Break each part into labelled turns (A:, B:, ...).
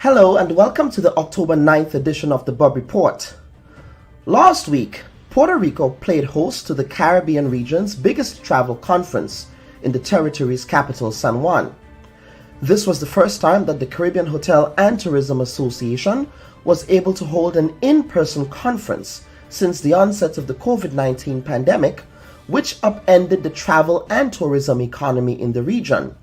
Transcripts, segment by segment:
A: Hello and welcome to the October 9th edition of the Bub Report. Last week, Puerto Rico played host to the Caribbean region's biggest travel conference in the territory's capital, San Juan. This was the first time that the Caribbean Hotel and Tourism Association was able to hold an in-person conference since the onset of the COVID-19 pandemic, which upended the travel and tourism economy in the region.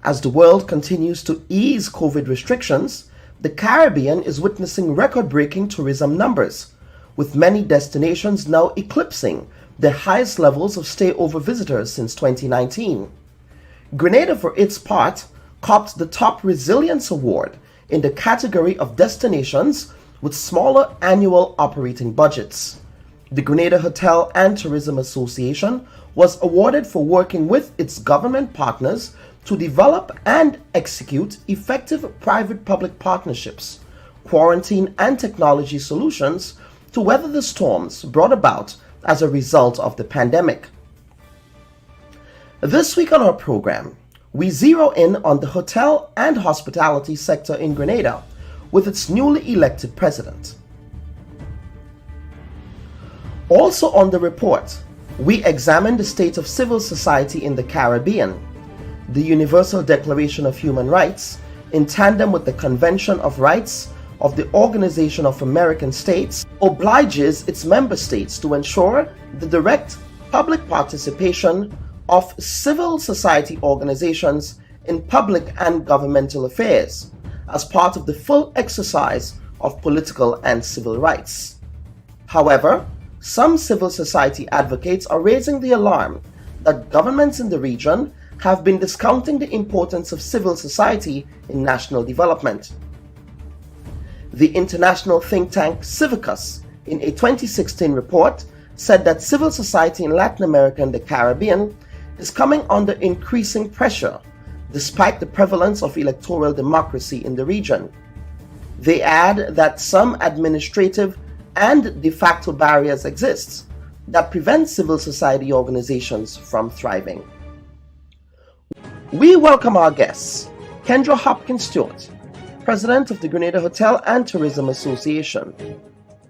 A: As the world continues to ease COVID restrictions, the Caribbean is witnessing record-breaking tourism numbers, with many destinations now eclipsing the highest levels of stay-over visitors since 2019. Grenada, for its part, copped the top Resilience Award in the category of destinations with smaller annual operating budgets. The Grenada Hotel and Tourism Association was awarded for working with its government partners to develop and execute effective private-public partnerships, quarantine and technology solutions to weather the storms brought about as a result of the pandemic. This week on our program, we zero in on the hotel and hospitality sector in Grenada with its newly elected president. Also on the report, we examine the state of civil society in the Caribbean. The Universal Declaration of Human Rights, in tandem with the Convention of Rights of the Organization of American States, obliges its member states to ensure the direct public participation of civil society organizations in public and governmental affairs as part of the full exercise of political and civil rights. However, some civil society advocates are raising the alarm that governments in the region have been discounting the importance of civil society in national development. The international think tank Civicus, in a 2016 report, said that civil society in Latin America and the Caribbean is coming under increasing pressure despite the prevalence of electoral democracy in the region. They add that some administrative and de facto barriers exist that prevent civil society organizations from thriving. We welcome our guests, Kendra Hopkins Stewart, President of the Grenada Hotel and Tourism Association,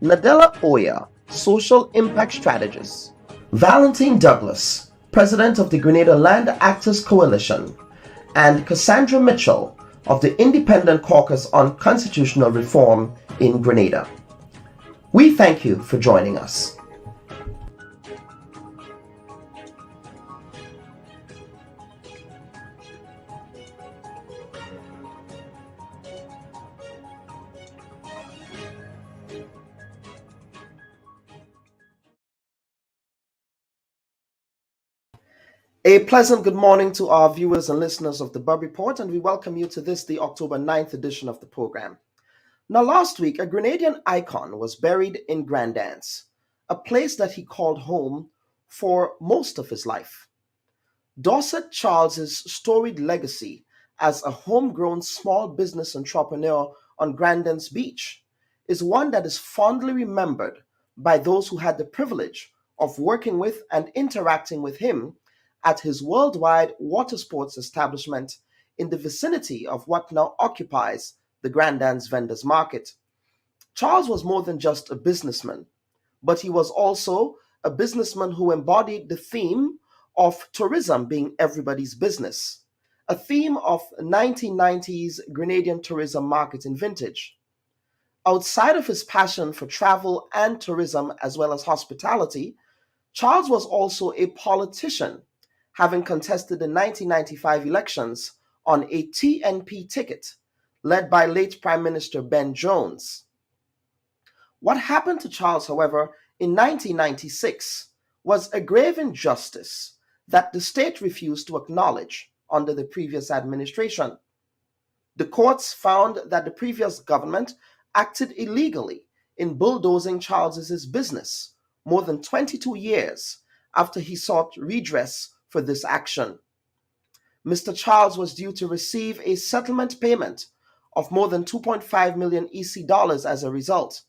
A: Nadella Oya, Social Impact Strategist, Valentine Douglas, President of the Grenada Land Actors Coalition, and Cassandra Mitchell of the Independent Caucus on Constitutional Reform in Grenada. We thank you for joining us. A pleasant good morning to our viewers and listeners of the Bub Report, and we welcome you to this, the October 9th edition of the program. Now, last week, a Grenadian icon was buried in Grandance, a place that he called home for most of his life. Dorset Charles's storied legacy as a homegrown small business entrepreneur on Grandance Beach is one that is fondly remembered by those who had the privilege of working with and interacting with him at his worldwide water sports establishment in the vicinity of what now occupies the Grandance Vendors Market. Charles was more than just a businessman, but he was also a businessman who embodied the theme of tourism being everybody's business, a theme of 1990s Grenadian tourism market in vintage. Outside of his passion for travel and tourism as well as hospitality, Charles was also a politician, having contested the 1995 elections on a TNP ticket led by late Prime Minister Ben Jones. What happened to Charles, however, in 1996 was a grave injustice that the state refused to acknowledge under the previous administration. The courts found that the previous government acted illegally in bulldozing Charles's business more than 22 years after he sought redress for this action. Mr. Charles was due to receive a settlement payment of more than 2.5 million EC dollars as a result.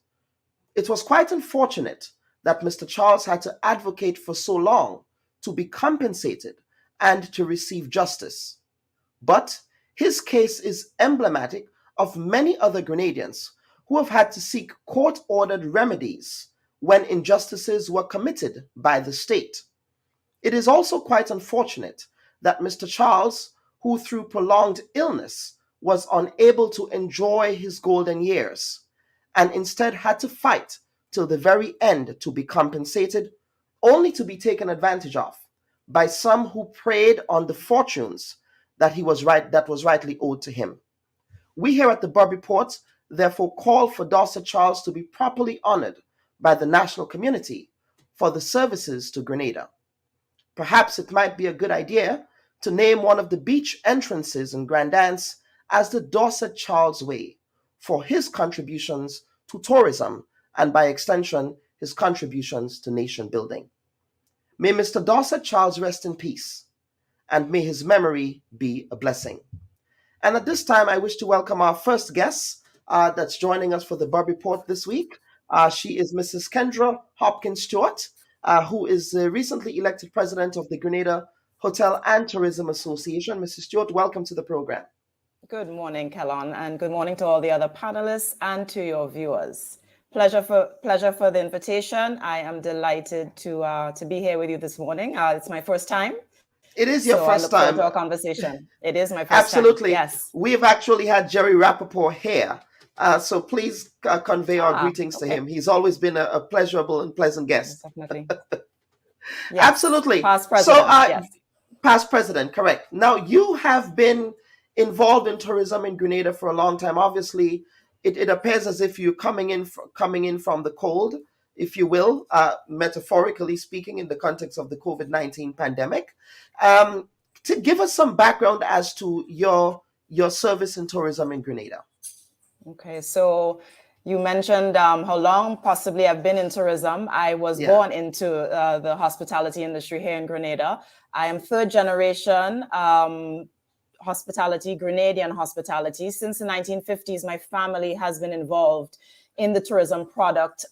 A: It was quite unfortunate that Mr. Charles had to advocate for so long to be compensated and to receive justice. But his case is emblematic of many other Grenadians who have had to seek court-ordered remedies when injustices were committed by the state. It is also quite unfortunate that Mr. Charles, who through prolonged illness was unable to enjoy his golden years and instead had to fight till the very end to be compensated, only to be taken advantage of by some who preyed on the fortunes that was rightly owed to him. We here at the Bob Report therefore call for Dorset Charles to be properly honored by the national community for the services to Grenada. Perhaps it might be a good idea to name one of the beach entrances in Grandance as the Dorset Charles Way for his contributions to tourism and by extension his contributions to nation building. May Mr. Dorset Charles rest in peace, and may his memory be a blessing. And at this time, I wish to welcome our first guest that's joining us for the Bob Report this week. She is Mrs. Kendra Hopkins Stewart, who is the recently elected president of the Grenada Hotel and Tourism Association. Mrs. Stewart, welcome to the program.
B: Good morning, Kellon, and good morning to all the other panelists and to your viewers. Pleasure for the invitation. I am delighted to be here with you this morning. It's my first time.
A: It is your first time.
B: To our conversation. It is my first
A: Absolutely.
B: time. Yes.
A: We have actually had Jerry Rappaport here. So please convey our greetings to him. He's always been a pleasurable and pleasant guest.
B: Definitely.
A: Yes. Absolutely.
B: Past president. Yes.
A: Past president, correct. Now, you have been involved in tourism in Grenada for a long time. Obviously, it appears as if you're coming in from the cold, if you will, metaphorically speaking, in the context of the COVID-19 pandemic. To give us some background as to your service in tourism in Grenada.
B: Okay, so you mentioned how long possibly I've been in tourism. I was born into the hospitality industry here in Grenada. I am third generation hospitality, Grenadian hospitality. Since the 1950s, my family has been involved in the tourism product,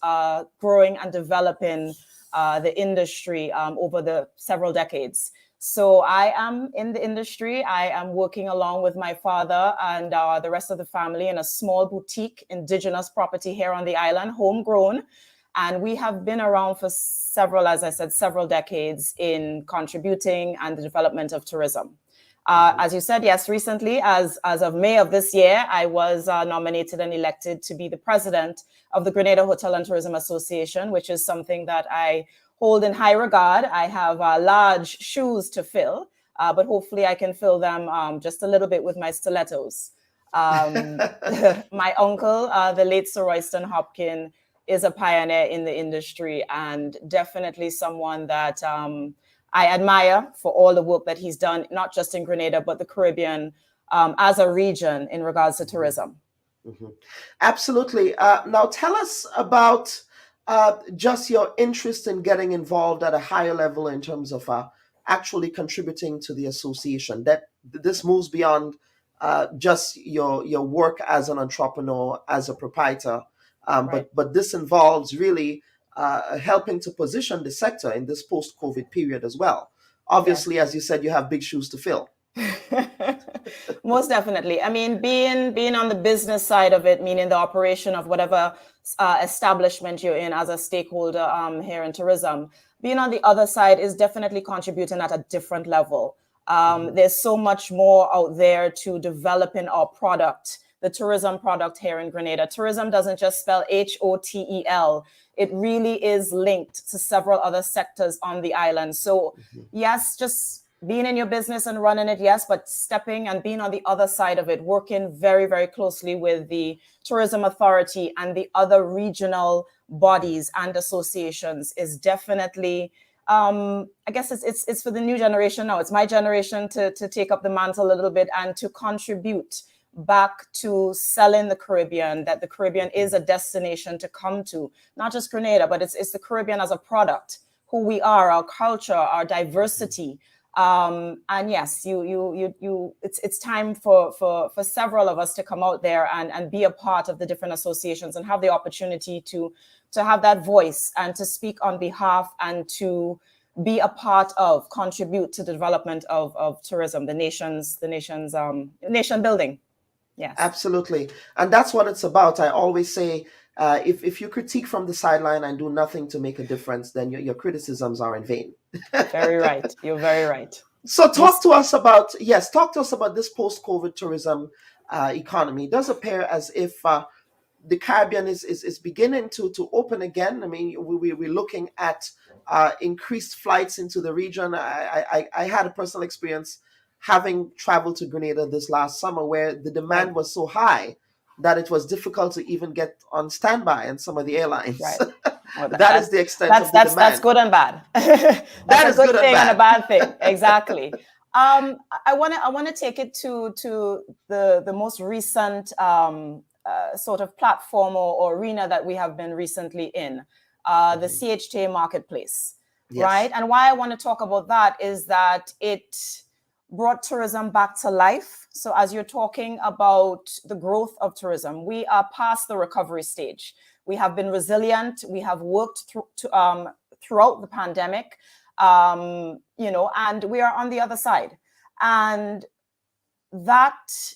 B: growing and developing the industry over the several decades. So I am in the industry. I am working along with my father and the rest of the family in a small boutique indigenous property here on the island, homegrown. And we have been around for several decades in contributing and the development of tourism. As you said, yes, recently, as of May of this year, I was nominated and elected to be the president of the Grenada Hotel and Tourism Association, which is something that I hold in high regard. I have large shoes to fill, but hopefully I can fill them just a little bit with my stilettos. My uncle, the late Sir Royston Hopkins, is a pioneer in the industry and definitely someone that I admire for all the work that he's done, not just in Grenada, but the Caribbean as a region in regards to tourism.
A: Mm-hmm. Absolutely. Now tell us about just your interest in getting involved at a higher level in terms of actually contributing to the association. That this moves beyond just your work as an entrepreneur, as a proprietor,
B: Right.
A: but this involves really helping to position the sector in this post-COVID period as well. Obviously, as you said, you have big shoes to fill.
B: Most definitely. I mean, being on the business side of it, meaning the operation of whatever establishment you're in as a stakeholder here in tourism, being on the other side is definitely contributing at a different level. There's so much more out there to developing our product, the tourism product here in Grenada. Tourism doesn't just spell HOTEL. It really is linked to several other sectors on the island. So yes, just being in your business and running it, yes, but stepping and being on the other side of it, working very, very closely with the tourism authority and the other regional bodies and associations is definitely, I guess it's for the new generation now. It's my generation to take up the mantle a little bit and to contribute back to selling the Caribbean, that the Caribbean is a destination to come to, not just Grenada, but it's the Caribbean as a product, who we are, our culture, our diversity. And yes, it's time for several of us to come out there and be a part of the different associations and have the opportunity to have that voice and to speak on behalf and to be a part of, contribute to the development of tourism, the nation building. Yes.
A: Absolutely. And that's what it's about. I always say, if you critique from the sideline and do nothing to make a difference, then your criticisms are in vain.
B: Very right. You're very right.
A: So
B: We
A: talk to us about this post-COVID tourism economy. It does appear as if the Caribbean is beginning to open again. I mean, we're looking at increased flights into the region. I had a personal experience having traveled to Grenada this last summer where the
B: right,
A: demand was so high that it was difficult to even get on standby in some of the airlines.
B: right. Well,
A: That is the extent of the
B: that's
A: demand.
B: good and bad. That's
A: That
B: a
A: is
B: good
A: good and
B: thing and a
A: bad.
B: bad thing. Exactly. I want to take it to the most recent sort of platform or arena that we have been recently in, the
A: Mhm.
B: CHTA marketplace,
A: Yes.
B: right? And why I want to talk about that is that it brought tourism back to life. So as you're talking about the growth of tourism, we are past the recovery stage. We have been resilient. We have worked throughout the pandemic, and we are on the other side. And that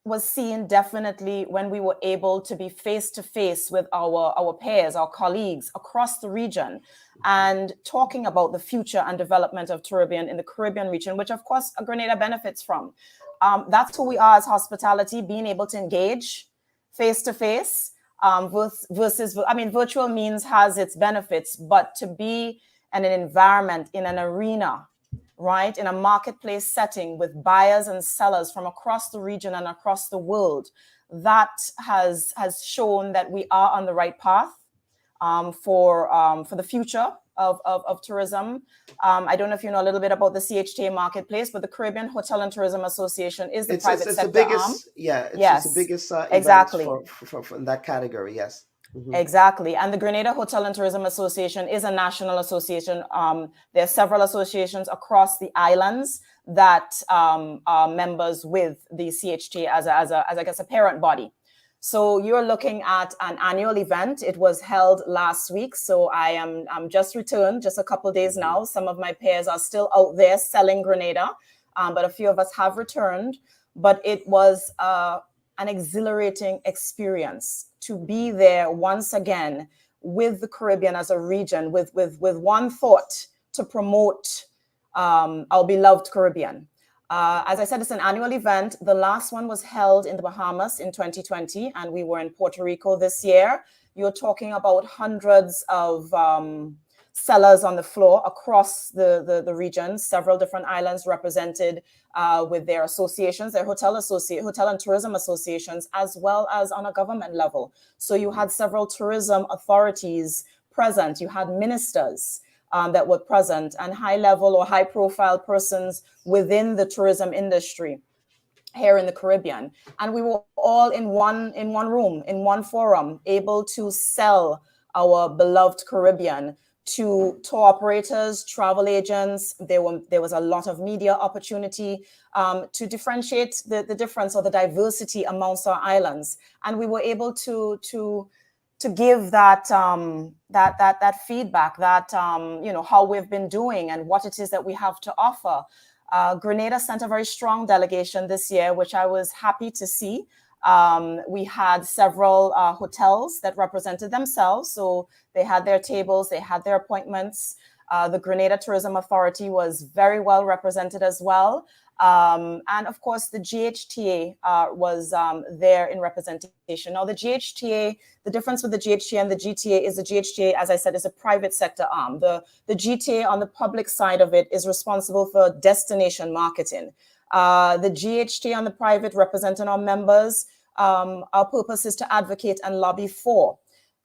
B: was seen definitely when we were able to be face to face with our peers, our colleagues across the region, and talking about the future and development of Caribbean in the Caribbean region, which of course Grenada benefits from. That's who we are as hospitality, being able to engage face to face versus, I mean, virtual means has its benefits, but to be in an environment, in an arena, right, in a marketplace setting with buyers and sellers from across the region and across the world, that has shown that we are on the right path for the future of tourism. I don't know if you know a little bit about the CHTA marketplace, but the Caribbean Hotel and Tourism Association is the private
A: It's the
B: sector arm.
A: biggest, yeah, it's the
B: Yes,
A: biggest event
B: exactly.
A: for in that category. Yes. Hmm.
B: Exactly. And the Grenada Hotel and Tourism Association is a national association. There are several associations across the islands that are members with the CHT as I guess, a parent body. So you're looking at an annual event. It was held last week. So I'm just returned, just a couple of days
A: Hmm.
B: now. Some of my peers are still out there selling Grenada, but a few of us have returned. But it was an exhilarating experience to be there once again with the Caribbean as a region, with one thought to promote our beloved Caribbean. As I said, it's an annual event. The last one was held in the Bahamas in 2020, and we were in Puerto Rico this year. You're talking about hundreds of sellers on the floor across the region, several different islands represented with their associations, their hotel and tourism associations, as well as on a government level. So you had several tourism authorities present. You had ministers that were present, and high level or high profile persons within the tourism industry here in the Caribbean. And we were all in one room, in one forum, able to sell our beloved Caribbean to tour operators, travel agents. There was a lot of media opportunity to differentiate the difference or the diversity amongst our islands. And we were able to give that feedback, that how we've been doing and what it is that we have to offer. Grenada sent a very strong delegation this year, which I was happy to see. We had several hotels that represented themselves. So they had their tables, they had their appointments. The Grenada Tourism Authority was very well represented as well. And of course, the GHTA was there in representation. Now, the GHTA, the difference with the GHTA and the GTA is the GHTA, as I said, is a private sector arm. The GTA on the public side of it is responsible for destination marketing. The GHTA on the private, representing our members, our purpose is to advocate and lobby for.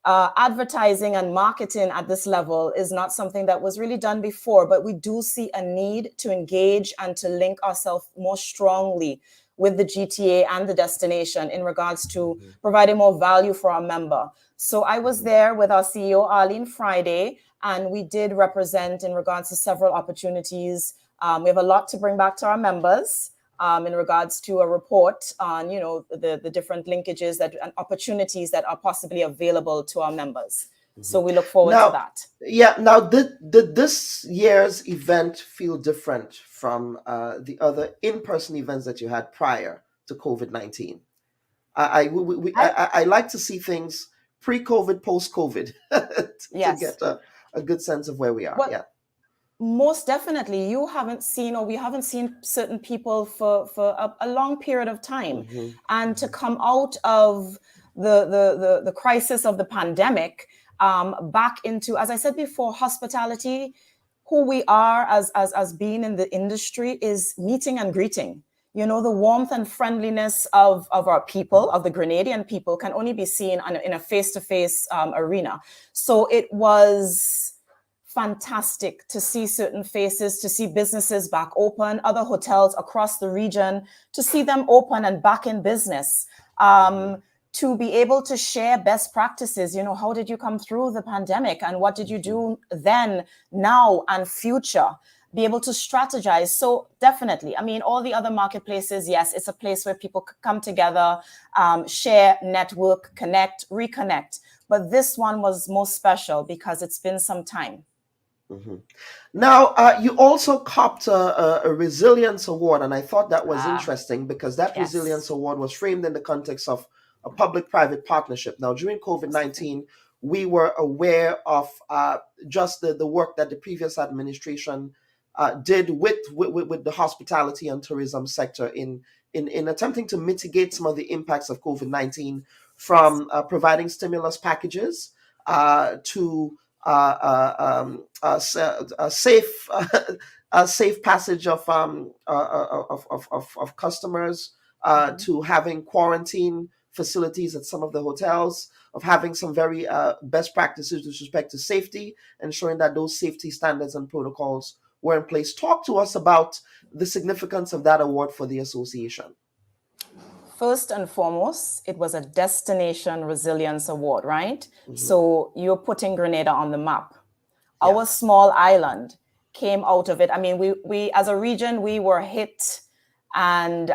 B: Advertising and marketing at this level is not something that was really done before, but we do see a need to engage and to link ourselves more strongly with the GTA and the destination in regards to providing more value for our member. So I was there with our CEO, Arlene, Friday, and we did represent in regards to several opportunities. We have a lot to bring back to our members. In regards to a report on, the different linkages and opportunities that are possibly available to our members. So we look forward to that.
A: Now, did this year's event feel different from the other in-person events that you had prior to COVID-19? I like to see things pre-COVID, post-COVID to
B: Yes.
A: get a good sense of where we are.
B: Well,
A: Yeah.
B: most definitely, you haven't seen, or we haven't seen certain people for a long period of time, and to come out of the crisis of the pandemic, back into, as I said before, hospitality. Who we are as being in the industry is meeting and greeting. You know, the warmth and friendliness of our people, of the Grenadian people, can only be seen in a face-to-face arena. So it was fantastic to see certain faces, to see businesses back open, other hotels across the region, to see them open and back in business, to be able to share best practices. You know, how did you come through the pandemic, and what did you do then, now, and future? Be able to strategize. So definitely, I mean, all the other marketplaces, yes, it's a place where people come together, share, network, connect, reconnect. But this one was most special because it's been some time.
A: Now, you also copped a resilience award, and I thought that was interesting because that resilience
B: Yes.
A: award was framed in the context of a public-private partnership. Now, during COVID-19, we were aware of just the work that the previous administration did with the hospitality and tourism sector in attempting to mitigate some of the impacts of COVID-19,
B: Yes.
A: from providing stimulus packages to a safe a safe passage of customers, to having quarantine facilities at some of the hotels, of having some very best practices with respect to safety, ensuring that those safety standards and protocols were in place. Talk to us about the significance of that award for the association.
B: First and foremost, it was a Destination Resilience Award, right? So you're putting Grenada on the map.
A: Yeah.
B: Our small island came out of it. I mean, we as a region, we were hit and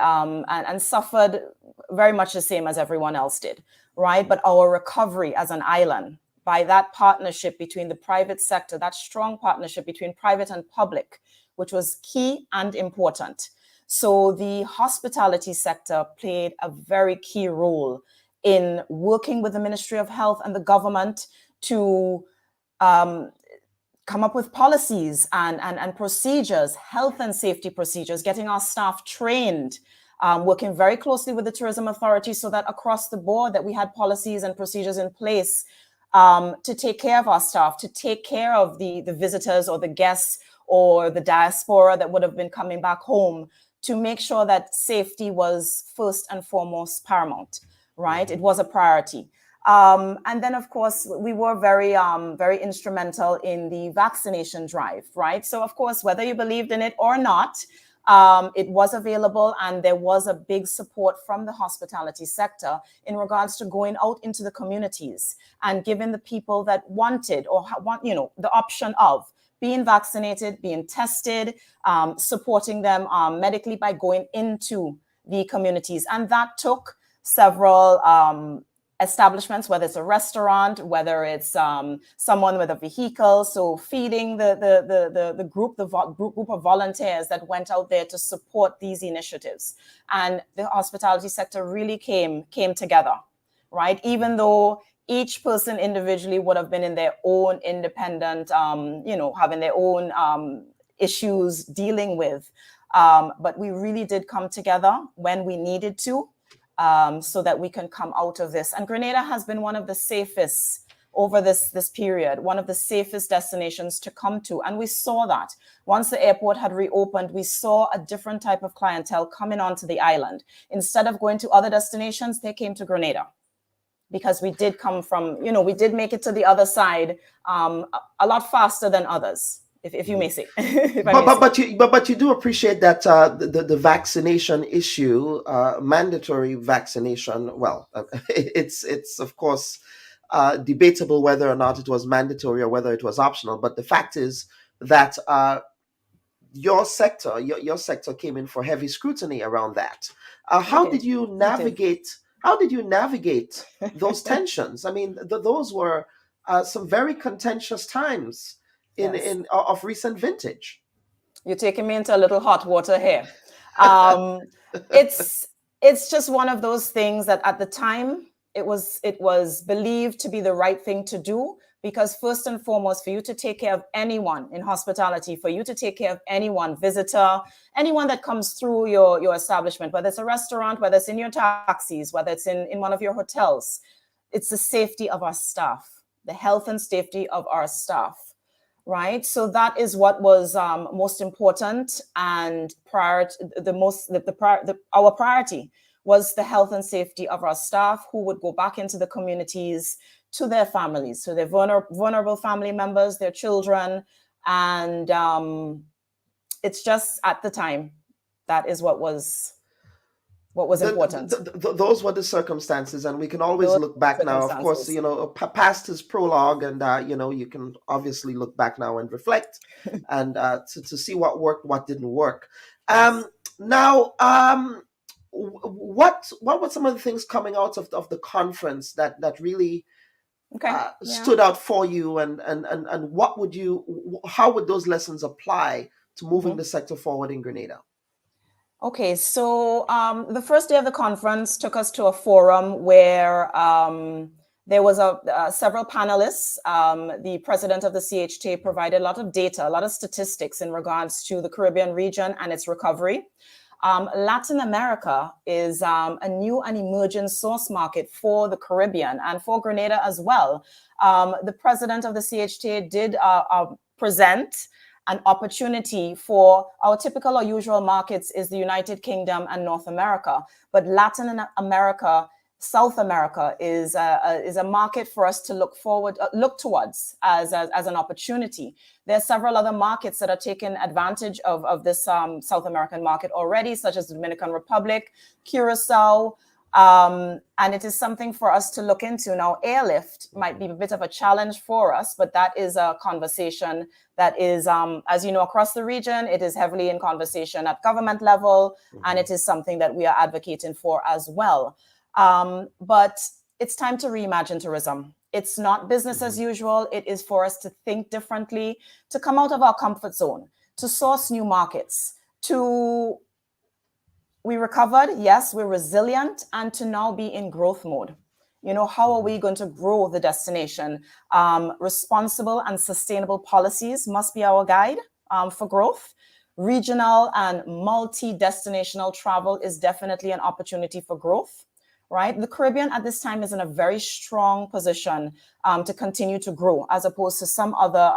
B: suffered very much the same as everyone else did, right? But our recovery as an island, by that partnership between the private sector, that strong partnership between private and public, which was key and important. So the hospitality sector played a very key role in working with the Ministry of Health and the government to come up with policies and procedures, health and safety procedures, getting our staff trained, working very closely with the tourism authority so that across the board that we had policies and procedures in place to take care of our staff, to take care of the visitors or the guests or the diaspora that would have been coming back home, to make sure that safety was first and foremost paramount, right? It was a priority. And then, of course, we were very, very instrumental in the vaccination drive, right? So, of course, whether you believed in it or not, it was available, and there was a big support from the hospitality sector in regards to going out into the communities and giving the people that wanted or want, you know, the option of being vaccinated, being tested, supporting them medically by going into the communities. And that took several establishments, whether it's a restaurant, whether it's someone with a vehicle. So feeding the group of volunteers that went out there to support these initiatives. And the hospitality sector really came together, right? Even though each person individually would have been in their own independent, having their own issues dealing with. But we really did come together when we needed to, so that we can come out of this. And Grenada has been one of the safest over this period, one of the safest destinations to come to. And we saw that. Once the airport had reopened, we saw a different type of clientele coming onto the island. Instead of going to other destinations, they came to Grenada, because we did come from, we did make it to the other side a lot faster than others, if you may say.
A: But you do appreciate that the vaccination issue, mandatory vaccination. Well, it's of course debatable whether or not it was mandatory or whether it was optional. But the fact is that your sector came in for heavy scrutiny around that. How did you navigate? How did you navigate those tensions? I mean, those were some very contentious times of recent vintage.
B: You're taking me into a little hot water here. It's it's just one of those things that at the time it was believed to be the right thing to do, because first and foremost, for you to take care of anyone in hospitality, for you to take care of anyone, visitor, anyone that comes through your establishment, whether it's a restaurant, whether it's in your taxis, whether it's in one of your hotels, it's the safety of our staff, the health and safety of our staff, right? So that is what was most important, and our priority was the health and safety of our staff, who would go back into the communities, to their families, to their vulnerable family members, their children, and it's just at the time that is what was important.
A: Those were the circumstances, and we can always
B: Those
A: look back now. Of course,
B: circumstances.
A: past is prologue, and you can obviously look back now and reflect, and to see what worked, what didn't work.
B: Yes.
A: Now, what were some of the things coming out of the conference that really
B: Okay. Yeah.
A: stood out for you, and how would those lessons apply to moving the sector forward in Grenada?
B: Okay, so the first day of the conference took us to a forum where there was several panelists. The president of the CHT provided a lot of data, a lot of statistics in regards to the Caribbean region and its recovery. Latin America is a new and emerging source market for the Caribbean and for Grenada as well. The president of the CHT did present an opportunity for our typical or usual markets is the United Kingdom and North America, but Latin America, South America is a market for us to look towards as an opportunity. There are several other markets that are taking advantage of this South American market already, such as the Dominican Republic, Curacao, and it is something for us to look into. Now, airlift might be a bit of a challenge for us, but that is a conversation that is, as you know, across the region, it is heavily in conversation at government level, and it is something that we are advocating for as well. But it's time to reimagine tourism. It's not business as usual. It is for us to think differently, to come out of our comfort zone, to source new markets, we recovered, yes, we're resilient, and to now be in growth mode. How are we going to grow the destination? Responsible and sustainable policies must be our guide for growth. Regional and multi-destinational travel is definitely an opportunity for growth, right? The Caribbean at this time is in a very strong position to continue to grow, as opposed to some other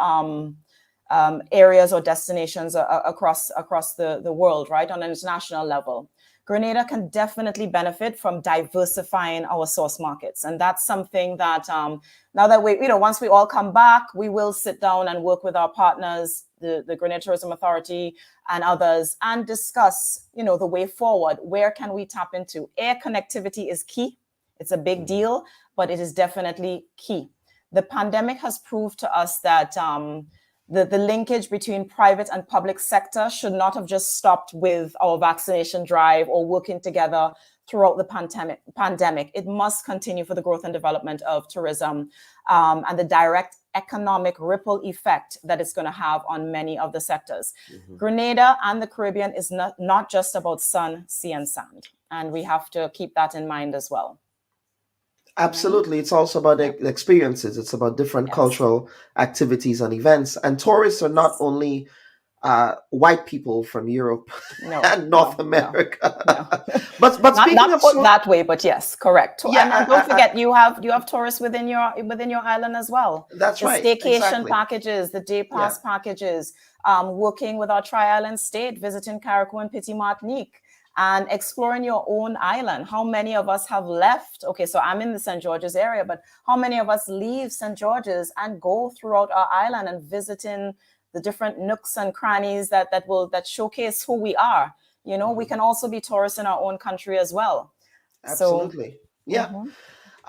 B: areas or destinations across the world, right, on an international level. Grenada can definitely benefit from diversifying our source markets. And that's something that now that once we all come back, we will sit down and work with our partners, the Grenada Tourism Authority and others, and discuss, the way forward. Where can we tap into? Air connectivity is key. It's a big deal, but it is definitely key. The pandemic has proved to us that the linkage between private and public sector should not have just stopped with our vaccination drive or working together throughout the pandemic. It must continue for the growth and development of tourism and the direct economic ripple effect that it's going to have on many of the sectors. Grenada and the Caribbean is not just about sun, sea, and sand. And we have to keep that in mind as well.
A: Absolutely. It's also about experiences. It's about different cultural activities and events. And tourists are not only white people from Europe and North America.
B: No.
A: but speaking
B: not
A: of
B: put that way, but yes, correct.
A: Yeah,
B: and don't forget, you have tourists within your island as well.
A: That's right.
B: The staycation
A: exactly.
B: packages, the day pass packages, working with our tri-island state, visiting Carriacou and Petit Martinique, and exploring your own island. How many of us have left? Okay, so I'm in the St. George's area, but how many of us leave St. George's and go throughout our island and visiting the different nooks and crannies that showcase who we are? We can also be tourists in our own country as well.
A: Absolutely.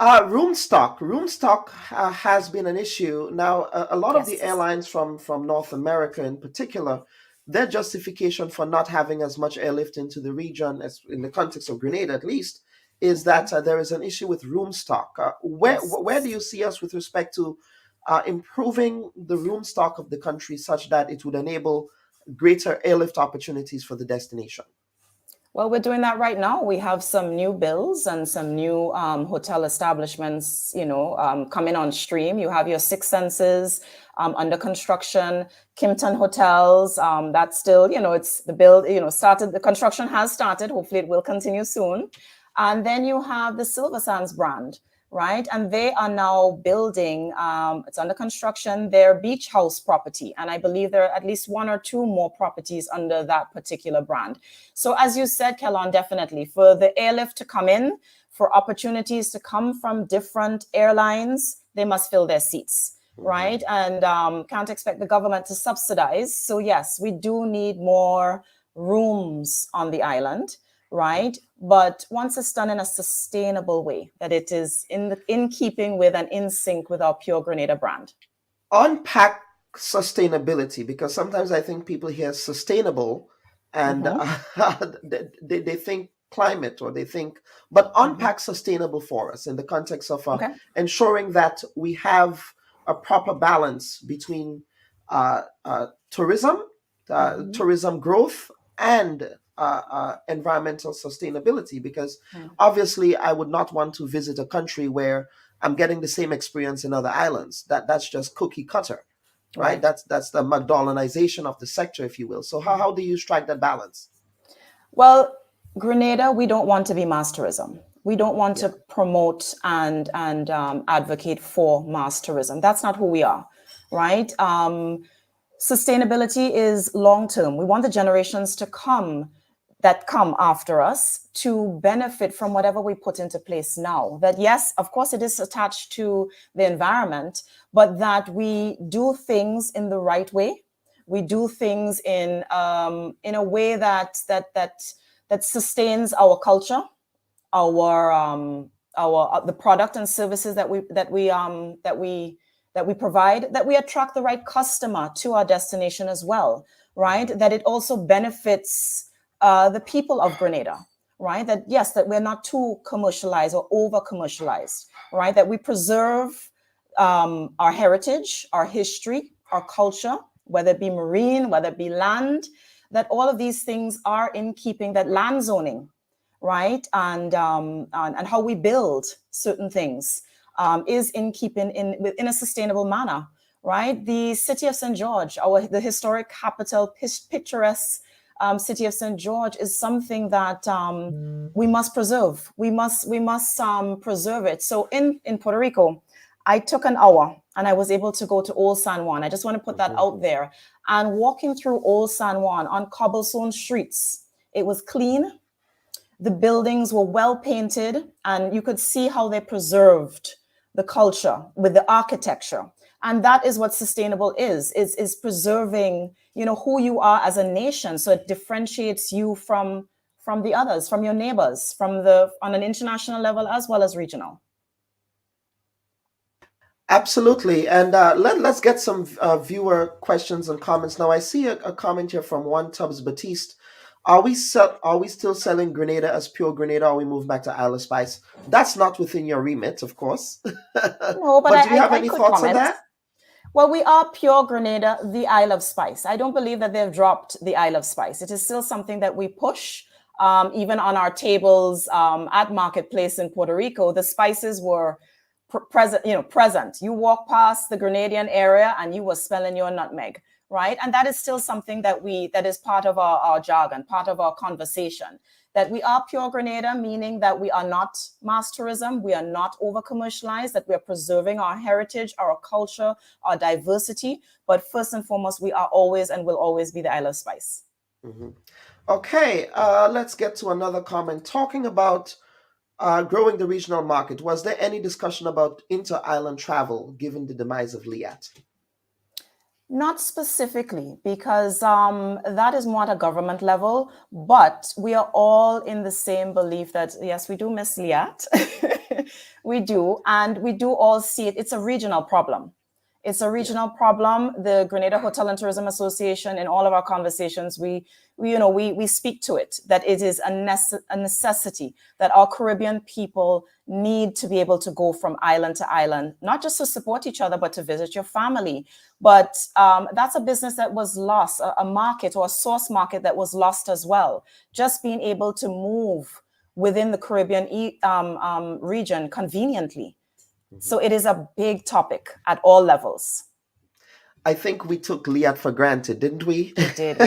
A: Room stock has been an issue. Now, a lot of the airlines from North America in particular, their justification for not having as much airlift into the region, as in the context of Grenada at least, is that there is an issue with room stock. Where do you see us with respect to improving the room stock of the country such that it would enable greater airlift opportunities for the destination?
B: Well, we're doing that right now. We have some new bills and some new hotel establishments, coming on stream. You have your Six Senses under construction, Kimpton Hotels. That's still, it's the build, started. The construction has started. Hopefully, it will continue soon. And then you have the Silver Sands brand, right? And they are now building, it's under construction, their beach house property. And I believe there are at least one or two more properties under that particular brand. So as you said, Kellon, definitely for the airlift to come in, for opportunities to come from different airlines, they must fill their seats, right? And can't expect the government to subsidize. So yes, we do need more rooms on the island, right? But once it's done in a sustainable way, that it is in keeping with and in sync with our Pure Grenada brand.
A: Unpack sustainability, because sometimes I think people hear sustainable and they think climate, or they think, but unpack sustainable for us in the context of ensuring that we have a proper balance between tourism, tourism growth, and environmental sustainability, because obviously I would not want to visit a country where I'm getting the same experience in other islands. That's just cookie cutter, right? That's the McDonaldization of the sector, if you will. So how do you strike that balance?
B: Well, Grenada, we don't want to be mass tourism. We don't want to promote and advocate for mass tourism. That's not who we are, right? Sustainability is long term. We want the generations to come after us to benefit from whatever we put into place now. That yes, of course, it is attached to the environment, but that we do things in the right way. We do things in a way that sustains our culture, the product and services that we provide, that we attract the right customer to our destination as well, right? That it also benefits the people of Grenada, right? That yes, that we're not too commercialized or over commercialized, right? That we preserve our heritage, our history, our culture, whether it be marine, whether it be land, that all of these things are in keeping, that land zoning, right? And how we build certain things is in keeping in a sustainable manner, right? The city of St. George, the historic capital, picturesque city of St. George, is something that we must preserve. We must preserve it. So in Puerto Rico, I took an hour and I was able to go to Old San Juan. I just want to put that out there. And walking through Old San Juan on cobblestone streets, it was clean. The buildings were well painted, and you could see how they preserved the culture with the architecture. And that is what sustainable is preserving, who you are as a nation. So it differentiates you from the others, from your neighbors, on an international level as well as regional.
A: Absolutely. And let's get some viewer questions and comments. Now, I see a comment here from One Tubbs Batiste. Are we still selling Grenada as Pure Grenada, or we move back to Isle of Spice? That's not within your remit, of course.
B: No, but
A: do you have any thoughts on that?
B: Well, we are Pure Grenada, the Isle of Spice. I don't believe that they've dropped the Isle of Spice. It is still something that we push, even on our tables at Marketplace in Puerto Rico. The spices were present. You walk past the Grenadian area and you were smelling your nutmeg, right? And that is still something that is part of our jargon, part of our conversation, that we are Pure Grenada, meaning that we are not mass tourism, we are not over commercialized, that we are preserving our heritage, our culture, our diversity. But first and foremost, we are always and will always be the Isle of Spice.
A: Okay, let's get to another comment. Talking about growing the regional market, was there any discussion about inter-island travel given the demise of Liat?
B: Not specifically, because that is more at a government level, but we are all in the same belief that, yes, we do miss Liat. We do, and we do all see it. It's a regional problem. It's a regional problem. The Grenada Hotel and Tourism Association, in all of our conversations, we speak to it, that it is a necessity that our Caribbean people need to be able to go from island to island, not just to support each other, but to visit your family. But that's a business that was lost, a market or a source market that was lost as well. Just being able to move within the Caribbean region conveniently. So it is a big topic at all levels.
A: I think we took Liat for granted, didn't we?
B: We did.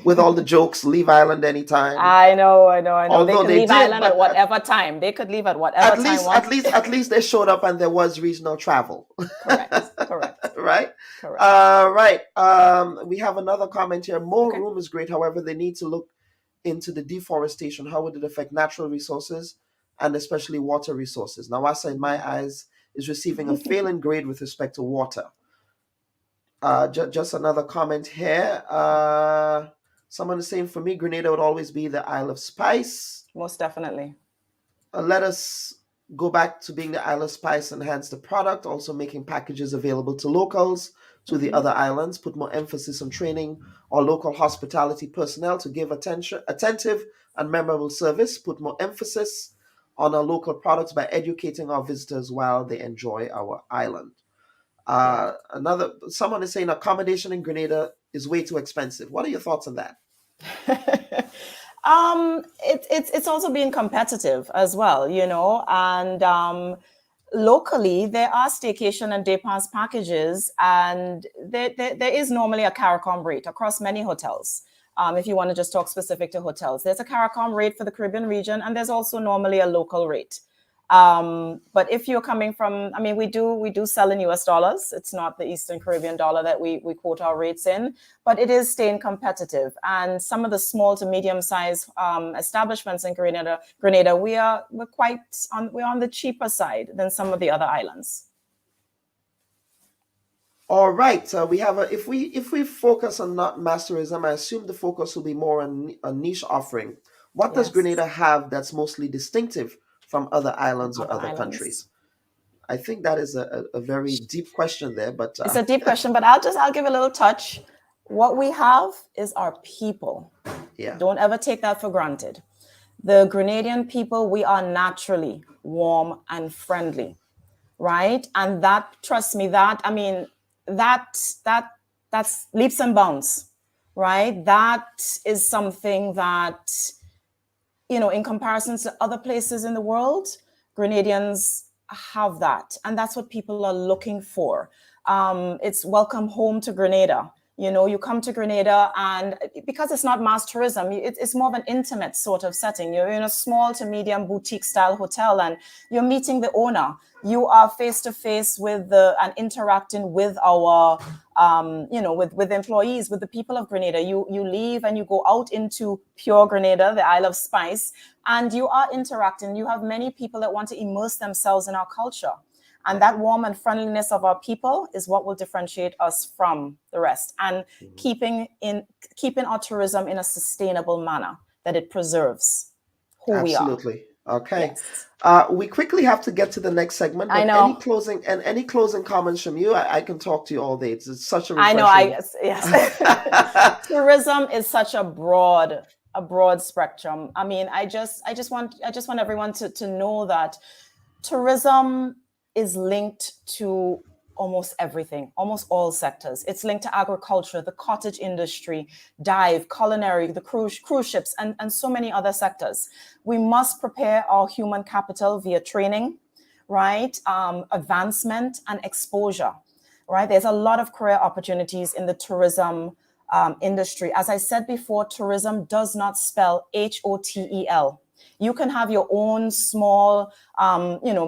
A: With all the jokes, leave island anytime.
B: I know.
A: Although
B: they could
A: they
B: leave
A: did,
B: island
A: but
B: at whatever time. They could leave at whatever time.
A: At least they showed up and there was regional travel.
B: Correct.
A: Right?
B: Correct.
A: Right. We have another comment here. More room is great. However, they need to look into the deforestation. How would it affect natural resources and especially water resources? Nawasa, in my eyes, is receiving a failing grade with respect to water. Just another comment here. Someone is saying, for me, Grenada would always be the Isle of Spice.
B: Most definitely.
A: Let us go back to being the Isle of Spice, enhance the product, also making packages available to locals, to the other islands, put more emphasis on training our local hospitality personnel to give attentive and memorable service, put more emphasis on our local products by educating our visitors while they enjoy our island. Someone is saying accommodation in Grenada is way too expensive. What are your thoughts on that?
B: It's also being competitive as well, and locally there are staycation and day pass packages, and there is normally a CARICOM rate across many hotels. If you want to just talk specific to hotels, there's a CARICOM rate for the Caribbean region, and there's also normally a local rate. But if you're coming from, we do sell in US dollars. It's not the Eastern Caribbean dollar that we quote our rates in, but it is staying competitive. And some of the small to medium sized establishments in Grenada, we're on the cheaper side than some of the other islands.
A: All right. We have if we focus on not mass tourism, I assume the focus will be more on a niche offering. What does Grenada have that's mostly distinctive from other islands or other countries? I think that is a very deep question there, but
B: it's a deep question, but I'll give a little touch. What we have is our people.
A: Yeah.
B: Don't ever take that for granted. The Grenadian people, we are naturally warm and friendly, right? And that, trust me, that's leaps and bounds, right? That is something that, in comparison to other places in the world, Grenadians have that. And that's what people are looking for. It's welcome home to Grenada. You come to Grenada, and because it's not mass tourism, it's more of an intimate sort of setting. You're in a small to medium boutique style hotel, and you're meeting the owner. You are face to face with and interacting with our, with employees, with the people of Grenada. You leave and you go out into pure Grenada, the Isle of Spice, and you are interacting. You have many people that want to immerse themselves in our culture. And that warmth and friendliness of our people is what will differentiate us from the rest, and keeping our tourism in a sustainable manner, that it preserves who we are.
A: Absolutely. Okay.
B: Yes.
A: We quickly have to get to the next segment. But
B: I know.
A: Any closing comments from you? I can talk to you all day. It's such a refreshing...
B: I know. Yes. Tourism is such a broad spectrum. I just want everyone to know that tourism is linked to almost everything, almost all sectors. It's linked to agriculture, the cottage industry, dive, culinary, the cruise ships, and so many other sectors. We must prepare our human capital via training, right? Advancement and exposure, right? There's a lot of career opportunities in the tourism industry. As I said before, tourism does not spell HOTEL. You can have your own small,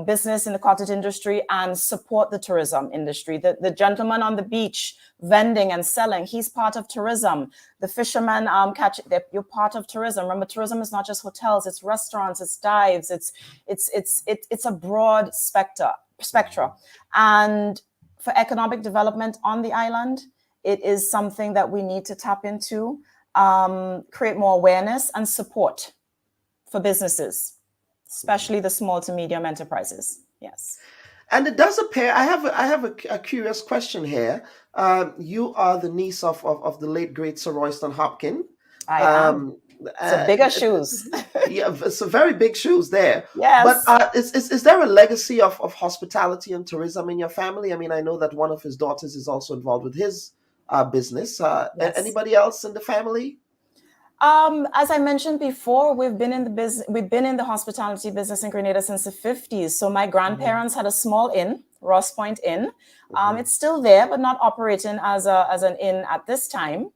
B: business in the cottage industry and support the tourism industry. The gentleman on the beach vending and selling, he's part of tourism. The fisherman you're part of tourism. Remember, tourism is not just hotels; it's restaurants, it's dives, it's a broad spectra. And for economic development on the island, it is something that we need to tap into, create more awareness and support for businesses, especially the small to medium enterprises. Yes.
A: And it does appear, I have a curious question here. You are the niece of the late great Sir Royston Hopkins.
B: I am.
A: Um,
B: So bigger shoes.
A: yeah, so very big shoes there. But
B: Yes.
A: is there a legacy of hospitality and tourism in your family? I mean, I know that one of his daughters is also involved with his business.
B: Yes.
A: Anybody else in the family?
B: As I mentioned before, we've been in the business. We've been in the hospitality business in Grenada since the 50s. So my grandparents had a small inn, Ross Point Inn. It's still there, but not operating as an inn at this time.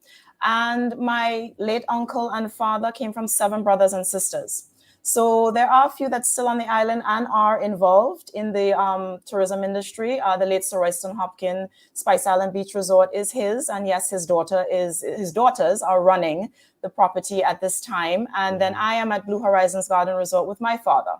B: And my late uncle and father came from 7 brothers and sisters. So there are a few that's still on the island and are involved in the tourism industry. The late Sir Royston Hopkins Spice Island Beach Resort is his, and yes, his daughters are running the property at this time. And then I am at Blue Horizons Garden Resort with my father.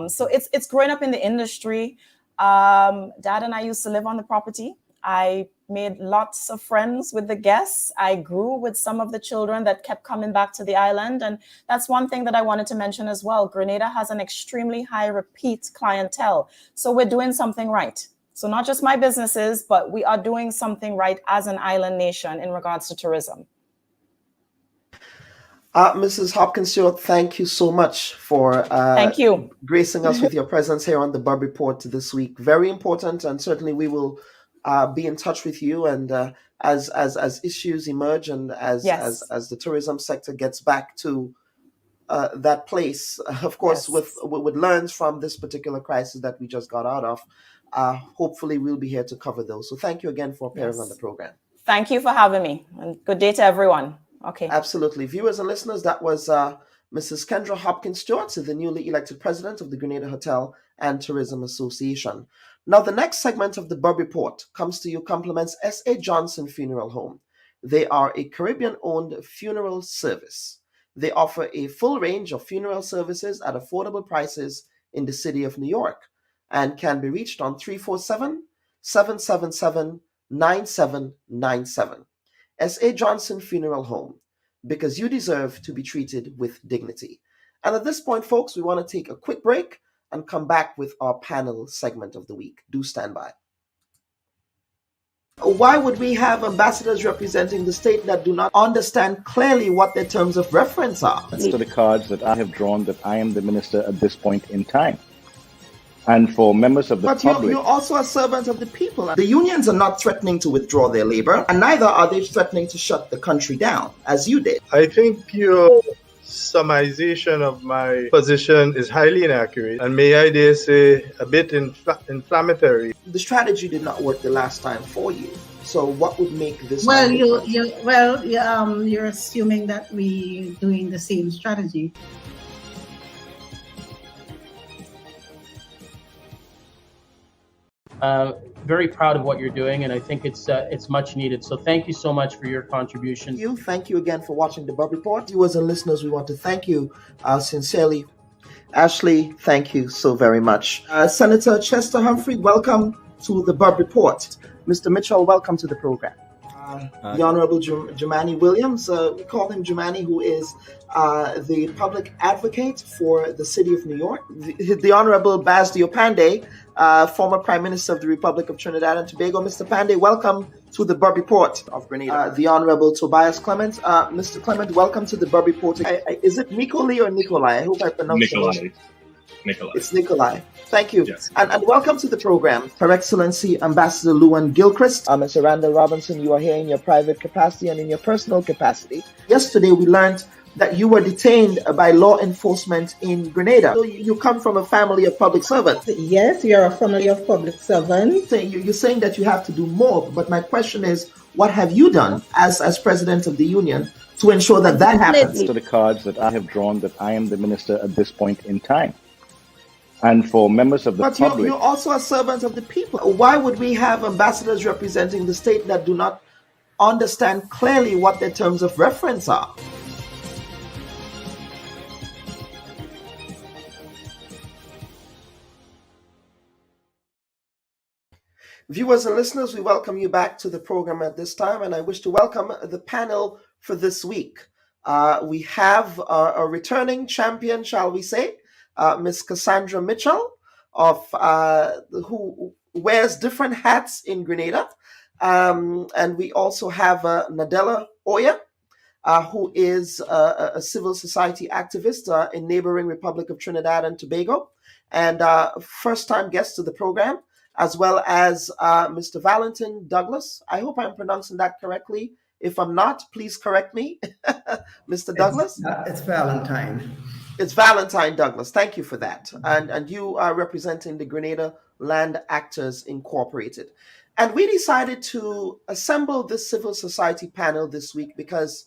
B: So it's growing up in the industry. Dad and I used to live on the property. I made lots of friends with the guests. I grew with some of the children that kept coming back to the island. And that's one thing that I wanted to mention as well. Grenada has an extremely high repeat clientele. So we're doing something right. So not just my businesses, but we are doing something right as an island nation in regards to tourism.
A: Mrs. Hopkins Stewart, thank you so much for
B: Thank you.
A: gracing us with your presence here on the Bub Report this week. Very important, and certainly we will be in touch with you. And as issues emerge, and as the tourism sector gets back to that place, of course, with learns from this particular crisis that we just got out of, hopefully we'll be here to cover those. So thank you again for appearing on the program.
B: Thank you for having me, and good day to everyone. Okay.
A: Absolutely. Viewers and listeners, that was Mrs. Kendra Hopkins Stewart, the newly elected president of the Grenada Hotel and Tourism Association. Now, the next segment of the Bub Report comes to you compliments S.A. Johnson Funeral Home. They are a Caribbean-owned funeral service. They offer a full range of funeral services at affordable prices in the city of New York and can be reached on 347-777-9797. S.A. Johnson Funeral Home, because you deserve to be treated with dignity. And at this point, folks, we want to take a quick break and come back with our panel segment of the week. Do stand by. Why would we have ambassadors representing the state that do not understand clearly what their terms of reference are?
C: These are the cards that I have drawn, that I am the minister at this point in time. And for members of the public...
A: But you're also a servant of the people. The unions are not threatening to withdraw their labor, and neither are they threatening to shut the country down, as you did.
D: I think your summarization of my position is highly inaccurate, and may I dare say a bit inflammatory.
A: The strategy did not work the last time for you. So what would make this?
E: Well, you're assuming that we're doing the same strategy.
F: Very proud of what you're doing, and I think it's much needed. So thank you so much for your contribution.
A: Thank you again for watching the Bub Report. Viewers and listeners, we want to thank you sincerely. Ashley, thank you so very much. Senator Chester Humphrey, welcome to the Bub Report. Mr. Mitchell, welcome to the program. The Honorable Jumani Williams, we call him Jumani, who is the public advocate for the city of New York. The Honorable Baz Diopande, former Prime Minister of the Republic of Trinidad and Tobago. Mr. Pandey, welcome to the Bub Report of Grenada. The Honorable Tobias Clement. Mr. Clement, welcome to the Bub Report. Is it Nicolai or Nikolai? I hope I pronounced it.
G: Nikolai.
A: It's Nikolai. Thank you.
G: Yes.
A: And welcome to the program, Her Excellency Ambassador Luan Gilchrist. Mr. Randall Robinson, you are here in your private capacity and in your personal capacity. Yesterday, we learned that you were detained by law enforcement in Grenada. So you come from a family of public servants.
E: Yes, we are a family of public servants.
A: You're saying that you have to do more, but my question is, what have you done as president of the union to ensure that happens?
C: These are the cards that I have drawn, that I am the minister at this point in time. And for members of the public...
A: But you're also a servant of the people. Why would we have ambassadors representing the state that do not understand clearly what their terms of reference are? Viewers and listeners, we welcome you back to the program at this time, and I wish to welcome the panel for this week. We have a returning champion, shall we say, Ms. Cassandra Mitchell of who wears different hats in Grenada. And we also have Nadella Oya, who is a civil society activist in neighboring Republic of Trinidad and Tobago, and first-time guest to the program, as well as Mr. Valentin Douglas. I hope I'm pronouncing that correctly. If I'm not, please correct me, Mr. Douglas.
G: It's Valentine.
A: It's Valentine Douglas. Thank you for that. And you are representing the Grenada Land Actors Incorporated. And we decided to assemble this civil society panel this week because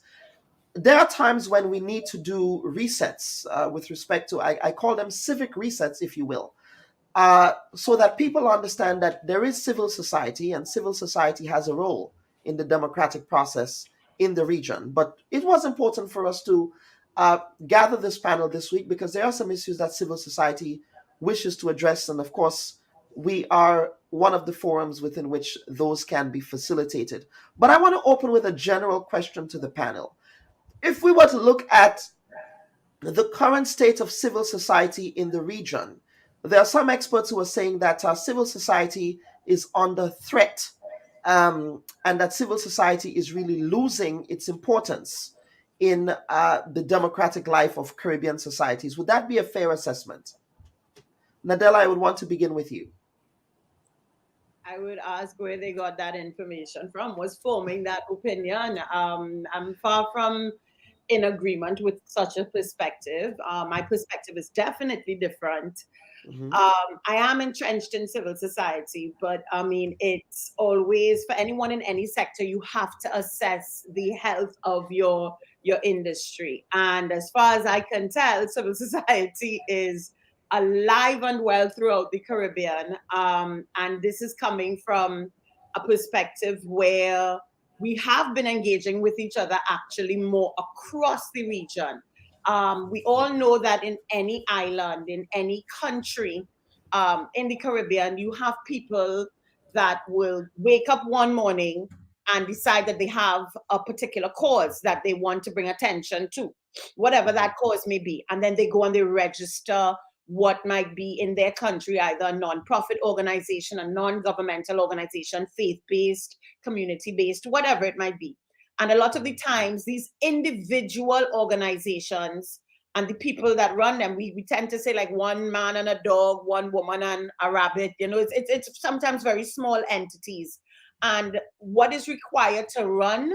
A: there are times when we need to do resets with respect to, I call them civic resets, if you will, so that people understand that there is civil society and civil society has a role in the democratic process in the region. But it was important for us to gather this panel this week because there are some issues that civil society wishes to address. And of course, we are one of the forums within which those can be facilitated. But I want to open with a general question to the panel. If we were to look at the current state of civil society in the region, there are some experts who are saying that civil society is under threat, and that civil society is really losing its importance in the democratic life of Caribbean societies. Would that be a fair assessment? Nadella, I would want to begin with you.
H: I would ask where they got that information from, was forming that opinion. I'm far from in agreement with such a perspective. My perspective is definitely different.
A: Mm-hmm.
H: I am entrenched in civil society, but I mean, it's always, for anyone in any sector, you have to assess the health of your industry. And as far as I can tell, civil society is alive and well throughout the Caribbean. And this is coming from a perspective where we have been engaging with each other actually more across the region. We all know that in any island, in any country in the Caribbean, you have people that will wake up one morning and decide that they have a particular cause that they want to bring attention to, whatever that cause may be. And then they go and they register what might be in their country, either a non-profit organization, a non-governmental organization, faith-based, community-based, whatever it might be. And a lot of the times, these individual organizations and the people that run them, we tend to say like one man and a dog, one woman and a rabbit. You know, it's sometimes very small entities. And what is required to run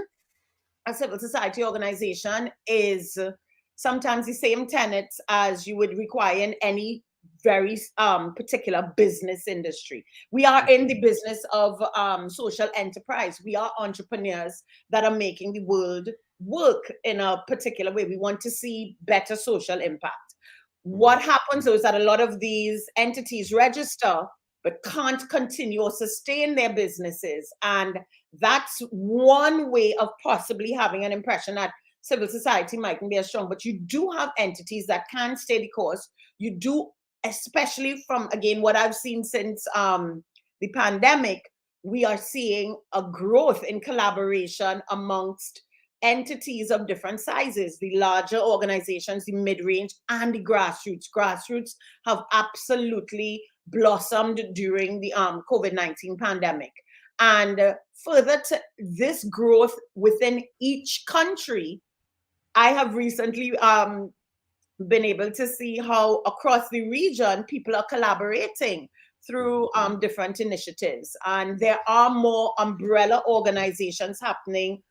H: a civil society organization is sometimes the same tenets as you would require in any very particular business industry. We are in the business of social enterprise. We are entrepreneurs that are making the world work in a particular way. We want to see better social impact. What happens is that a lot of these entities register but can't continue or sustain their businesses. And that's one way of possibly having an impression that civil society mightn't be as strong, but you do have entities that can stay the course. You do, especially from, again, what I've seen since the pandemic, we are seeing a growth in collaboration amongst entities of different sizes, the larger organizations, the mid-range, and the grassroots. Grassroots have absolutely blossomed during the COVID-19 pandemic. And further to this growth within each country, I have recently been able to see how across the region, people are collaborating through different initiatives. And there are more umbrella organizations happening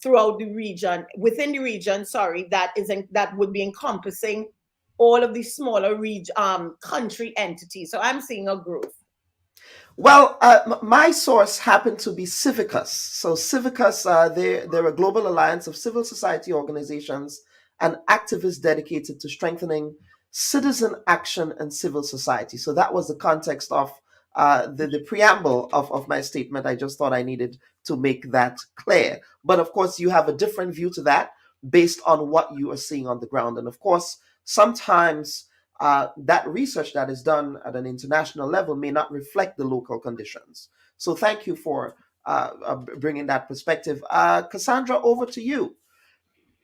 H: throughout the region, within the region, that would be encompassing all of the smaller country entities. So I'm seeing a growth.
A: Well, my source happened to be Civicus. So Civicus, they're a global alliance of civil society organizations and activists dedicated to strengthening citizen action and civil society. So that was the context of the preamble of my statement. I just thought I needed to make that clear. But of course, you have a different view to that based on what you are seeing on the ground. And of course, sometimes that research that is done at an international level may not reflect the local conditions. So thank you for bringing that perspective. Cassandra, over to you.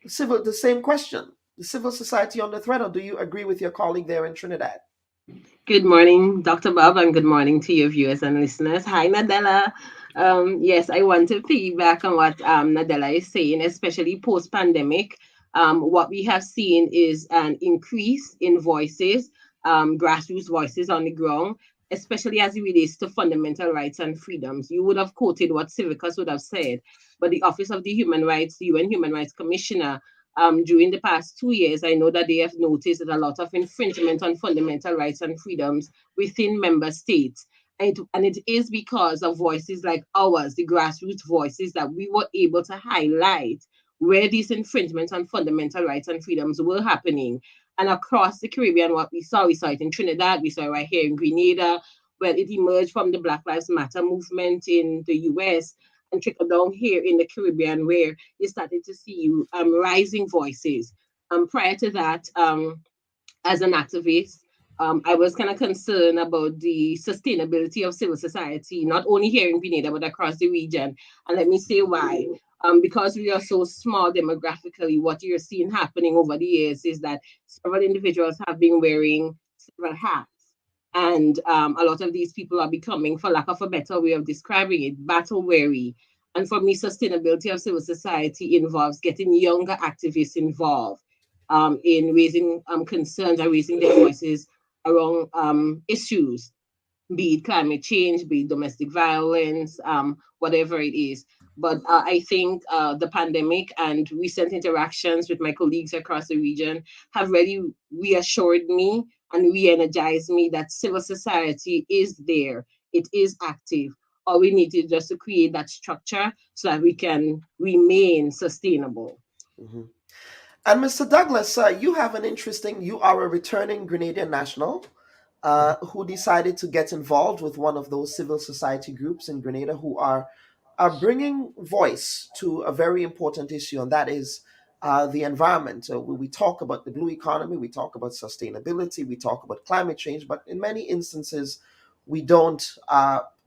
A: The same question. The civil society under threat, or do you agree with your colleague there in Trinidad?
G: Good morning, Dr. Bob, and good morning to your viewers and listeners. Hi, Nadella. Yes, I want to piggyback on what Nadella is saying, especially post pandemic. What we have seen is an increase in voices, grassroots voices on the ground, especially as it relates to fundamental rights and freedoms. You would have quoted what Civicus would have said, but the Office of the UN Human Rights Commissioner, during the past 2 years, I know that they have noticed that a lot of infringement on fundamental rights and freedoms within member states. And it is because of voices like ours, the grassroots voices, that we were able to highlight where these infringements on fundamental rights and freedoms were happening. And across the Caribbean, what we saw it in Trinidad, we saw it right here in Grenada, where it emerged from the Black Lives Matter movement in the US and trickled down here in the Caribbean, where you started to see rising voices. Prior to that, as an activist, I was kind of concerned about the sustainability of civil society, not only here in Grenada, but across the region. And let me say why. Because we are so small demographically, what you're seeing happening over the years is that several individuals have been wearing several hats. And a lot of these people are becoming, for lack of a better way of describing it, battle weary. And for me, sustainability of civil society involves getting younger activists involved in raising concerns and raising their voices around issues, be it climate change, be it domestic violence, whatever it is. But I think the pandemic and recent interactions with my colleagues across the region have really reassured me and re-energized me that civil society is there. It is active. All we need is just to create that structure so that we can remain sustainable.
A: Mhm. And Mr. Douglas, you are a returning Grenadian national who decided to get involved with one of those civil society groups in Grenada who are bringing voice to a very important issue, and that is the environment. We talk about the blue economy, we talk about sustainability, we talk about climate change, but in many instances, we don't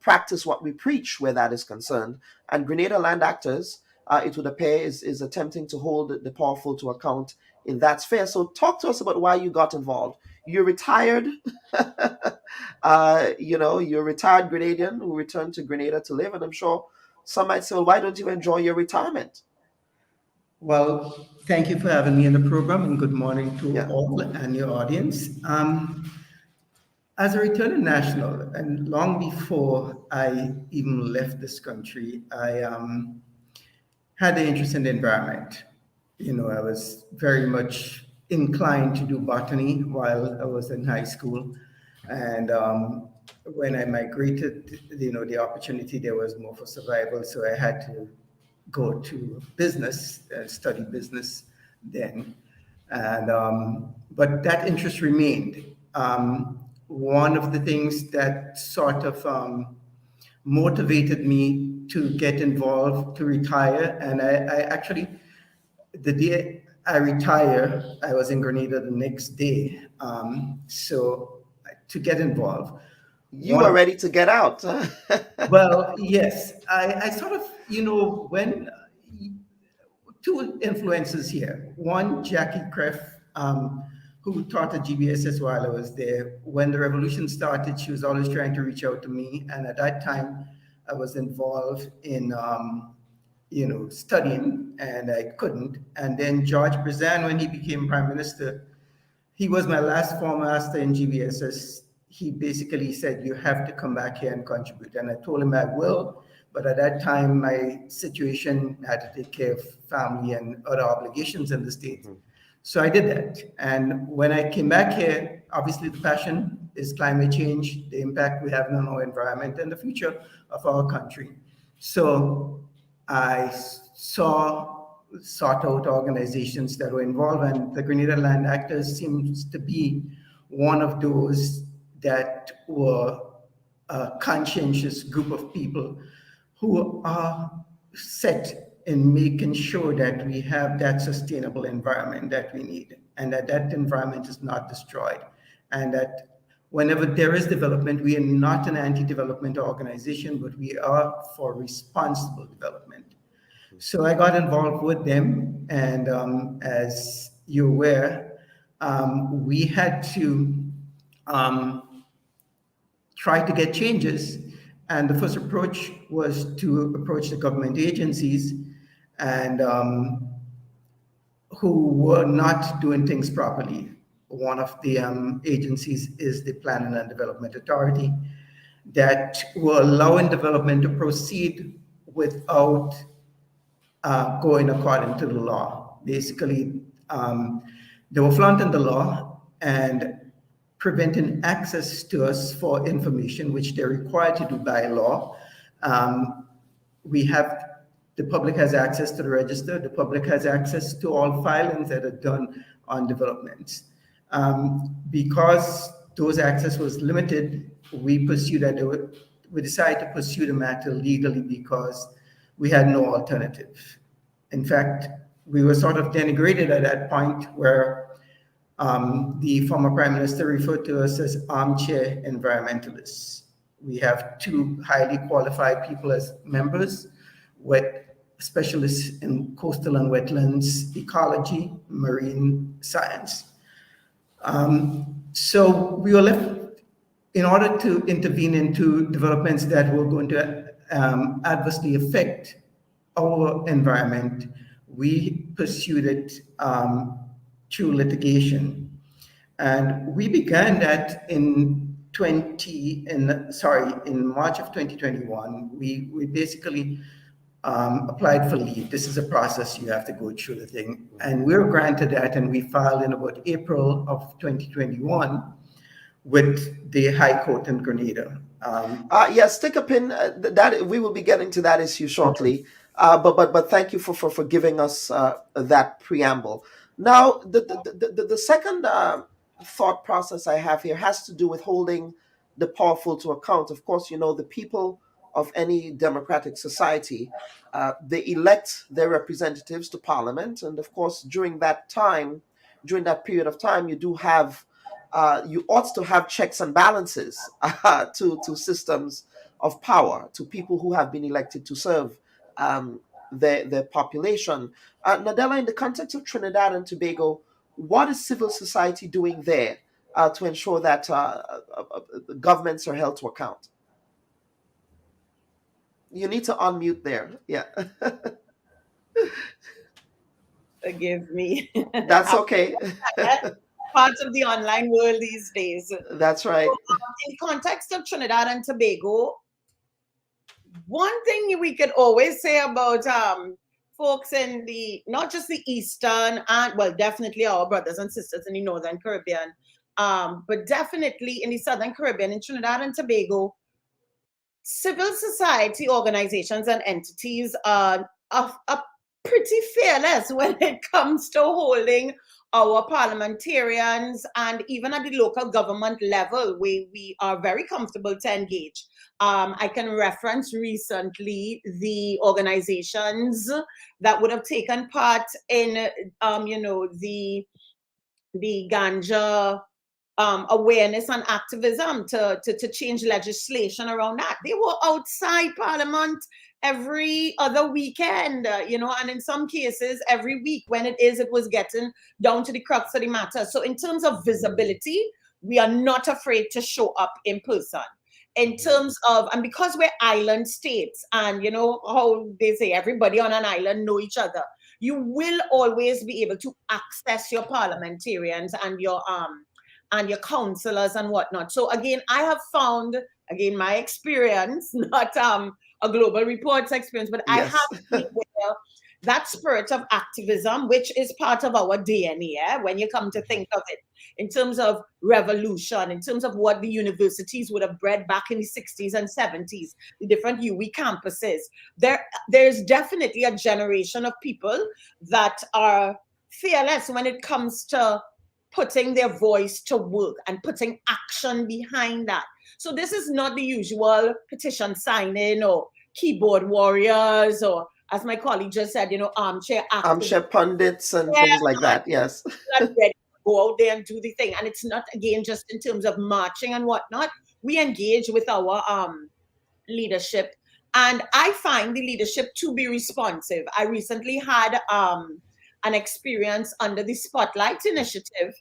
A: practice what we preach where that is concerned. And Grenada Land Actors, it would appear, is attempting to hold the powerful to account in that sphere. So, talk to us about why you got involved. You're retired. You're a retired Grenadian who returned to Grenada to live, and I'm sure some might say, well, why don't you enjoy your retirement?
I: Well, thank you for having me in the program, and good morning to
A: Yeah.
I: all and your audience. As a returning national, and long before I even left this country, I had an interest in the environment. I was very much inclined to do botany while I was in high school. And when I migrated, the opportunity there was more for survival. So I had to go to business, study business then. And but that interest remained. One of the things that sort of motivated me to get involved, to retire. And I actually, the day I retire, I was in Grenada the next day. So to get involved.
A: You were ready to get out.
I: Well, yes, I sort of, when two influences here. One, Jackie Kreff, who taught at GBSS while I was there. When the revolution started, she was always trying to reach out to me. And at that time, I was involved in, studying, and I couldn't. And then George Brizan, when he became prime minister, he was my last form master in GBSS. He basically said, you have to come back here and contribute. And I told him I will. But at that time, my situation had to take care of family and other obligations in the state. Mm-hmm. So I did that. And when I came back here, obviously the passion is climate change, the impact we have on our environment and the future of our country. So I sought out organizations that were involved, and the Grenada Land Actors seems to be one of those that were a conscientious group of people who are set in making sure that we have that sustainable environment that we need, and that environment is not destroyed, and that whenever there is development, we are not an anti-development organization, but we are for responsible development. So I got involved with them, and as you're aware, we had to try to get changes. And the first approach was to approach the government agencies and who were not doing things properly. One of the agencies is the Planning and Development Authority that were allowing development to proceed without going according to the law. Basically, they were flaunting the law and preventing access to us for information, which they're required to do by law. The public has access to the register. The public has access to all filings that are done on developments. Because those access was limited, we decided to pursue the matter legally because we had no alternative. In fact, we were sort of denigrated at that point where the former prime minister referred to us as armchair environmentalists. We have two highly qualified people as members, with specialists in coastal and wetlands ecology, marine science. So we were left, in order to intervene into developments that were going to adversely affect our environment, we pursued it through litigation. And we began that in March of 2021. We basically applied for leave. This is a process, you have to go through the thing. And we were granted that, and we filed in about April of 2021 with the High Court in Grenada.
A: Yes, stick a pin. That we will be getting to that issue shortly. But thank you for giving us that preamble. Now, the second thought process I have here has to do with holding the powerful to account. Of course, the people of any democratic society, they elect their representatives to parliament, and of course, during that period of time, you ought to have checks and balances to systems of power, to people who have been elected to serve their population. Nadella, in the context of Trinidad and Tobago, what is civil society doing there to ensure that governments are held to account? You need to unmute there. Yeah.
H: Forgive me.
A: That's okay.
H: Part of the online world these days.
A: That's right.
H: So, in context of Trinidad and Tobago, one thing we could always say about folks in not just the Eastern and, well, definitely our brothers and sisters in the Northern Caribbean, but definitely in the Southern Caribbean, in Trinidad and Tobago, civil society organizations and entities are pretty fearless when it comes to holding our parliamentarians, and even at the local government level, we are very comfortable to engage. I can reference recently the organizations that would have taken part in, the ganja awareness and activism to change legislation around that. They were outside Parliament every other weekend, and in some cases every week when it was getting down to the crux of the matter. So in terms of visibility, we are not afraid to show up in person. In terms of, and because we're island states, and how they say everybody on an island know each other, you will always be able to access your parliamentarians and your councillors and whatnot. So again, I have found, my experience, not a Global Reports experience, but yes. I have seen where that spirit of activism, which is part of our DNA, when you come to think of it, in terms of revolution, in terms of what the universities would have bred back in the 60s and 70s, the different UWI campuses, there's definitely a generation of people that are fearless when it comes to putting their voice to work and putting action behind that. So this is not the usual petition signing or keyboard warriors, or, as my colleague just said, armchair activists.
A: Armchair pundits and things like that, yes.
H: Ready to go out there and do the thing. And it's not, again, just in terms of marching and whatnot. We engage with our leadership. And I find the leadership to be responsive. I recently had an experience under the Spotlight Initiative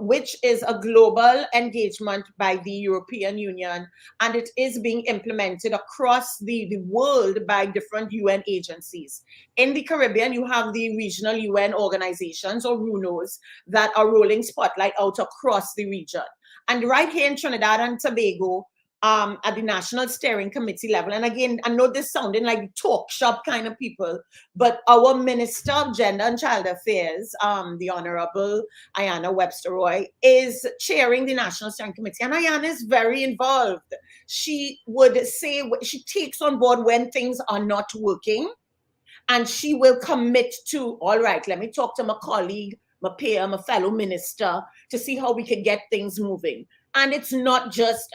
H: which is a global engagement by the European Union, and it is being implemented across the world by different UN agencies. In the Caribbean, you have the regional UN organizations, or RUNOs, that are rolling spotlight out across the region. And right here in Trinidad and Tobago, at the National Steering Committee level, and again, I know this sounding like talk shop kind of people, but our Minister of Gender and Child Affairs, the Honorable Ayanna Webster Roy, is chairing the National Steering Committee, and Ayanna is very involved. She would say, she takes on board when things are not working, and she will commit to, all right, let me talk to my colleague, my peer, my fellow minister, to see how we can get things moving. And it's not just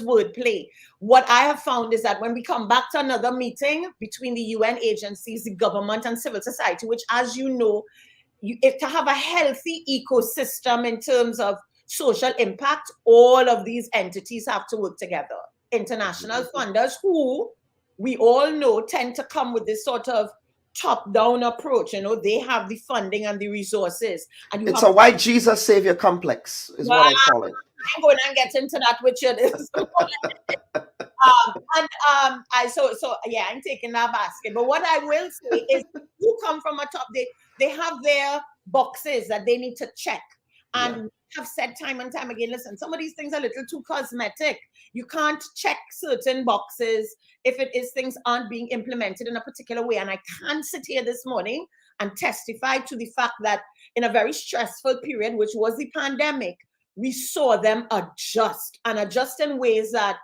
H: wordplay. What I have found is that when we come back to another meeting between the UN agencies, the government, and civil society, which, as you know, to have a healthy ecosystem in terms of social impact, all of these entities have to work together. International funders, who we all know tend to come with this sort of top-down approach. They have the funding and the resources. And
A: it's a white Jesus savior complex, is what I call it.
H: I'm going to get into that with you. I'm taking that basket. But what I will say is, who come from a top, they have their boxes that they need to check. And we have said time and time again, listen, some of these things are a little too cosmetic. You can't check certain boxes if it is things aren't being implemented in a particular way. And I can't sit here this morning and testify to the fact that in a very stressful period, which was the pandemic, we saw them adjust in ways that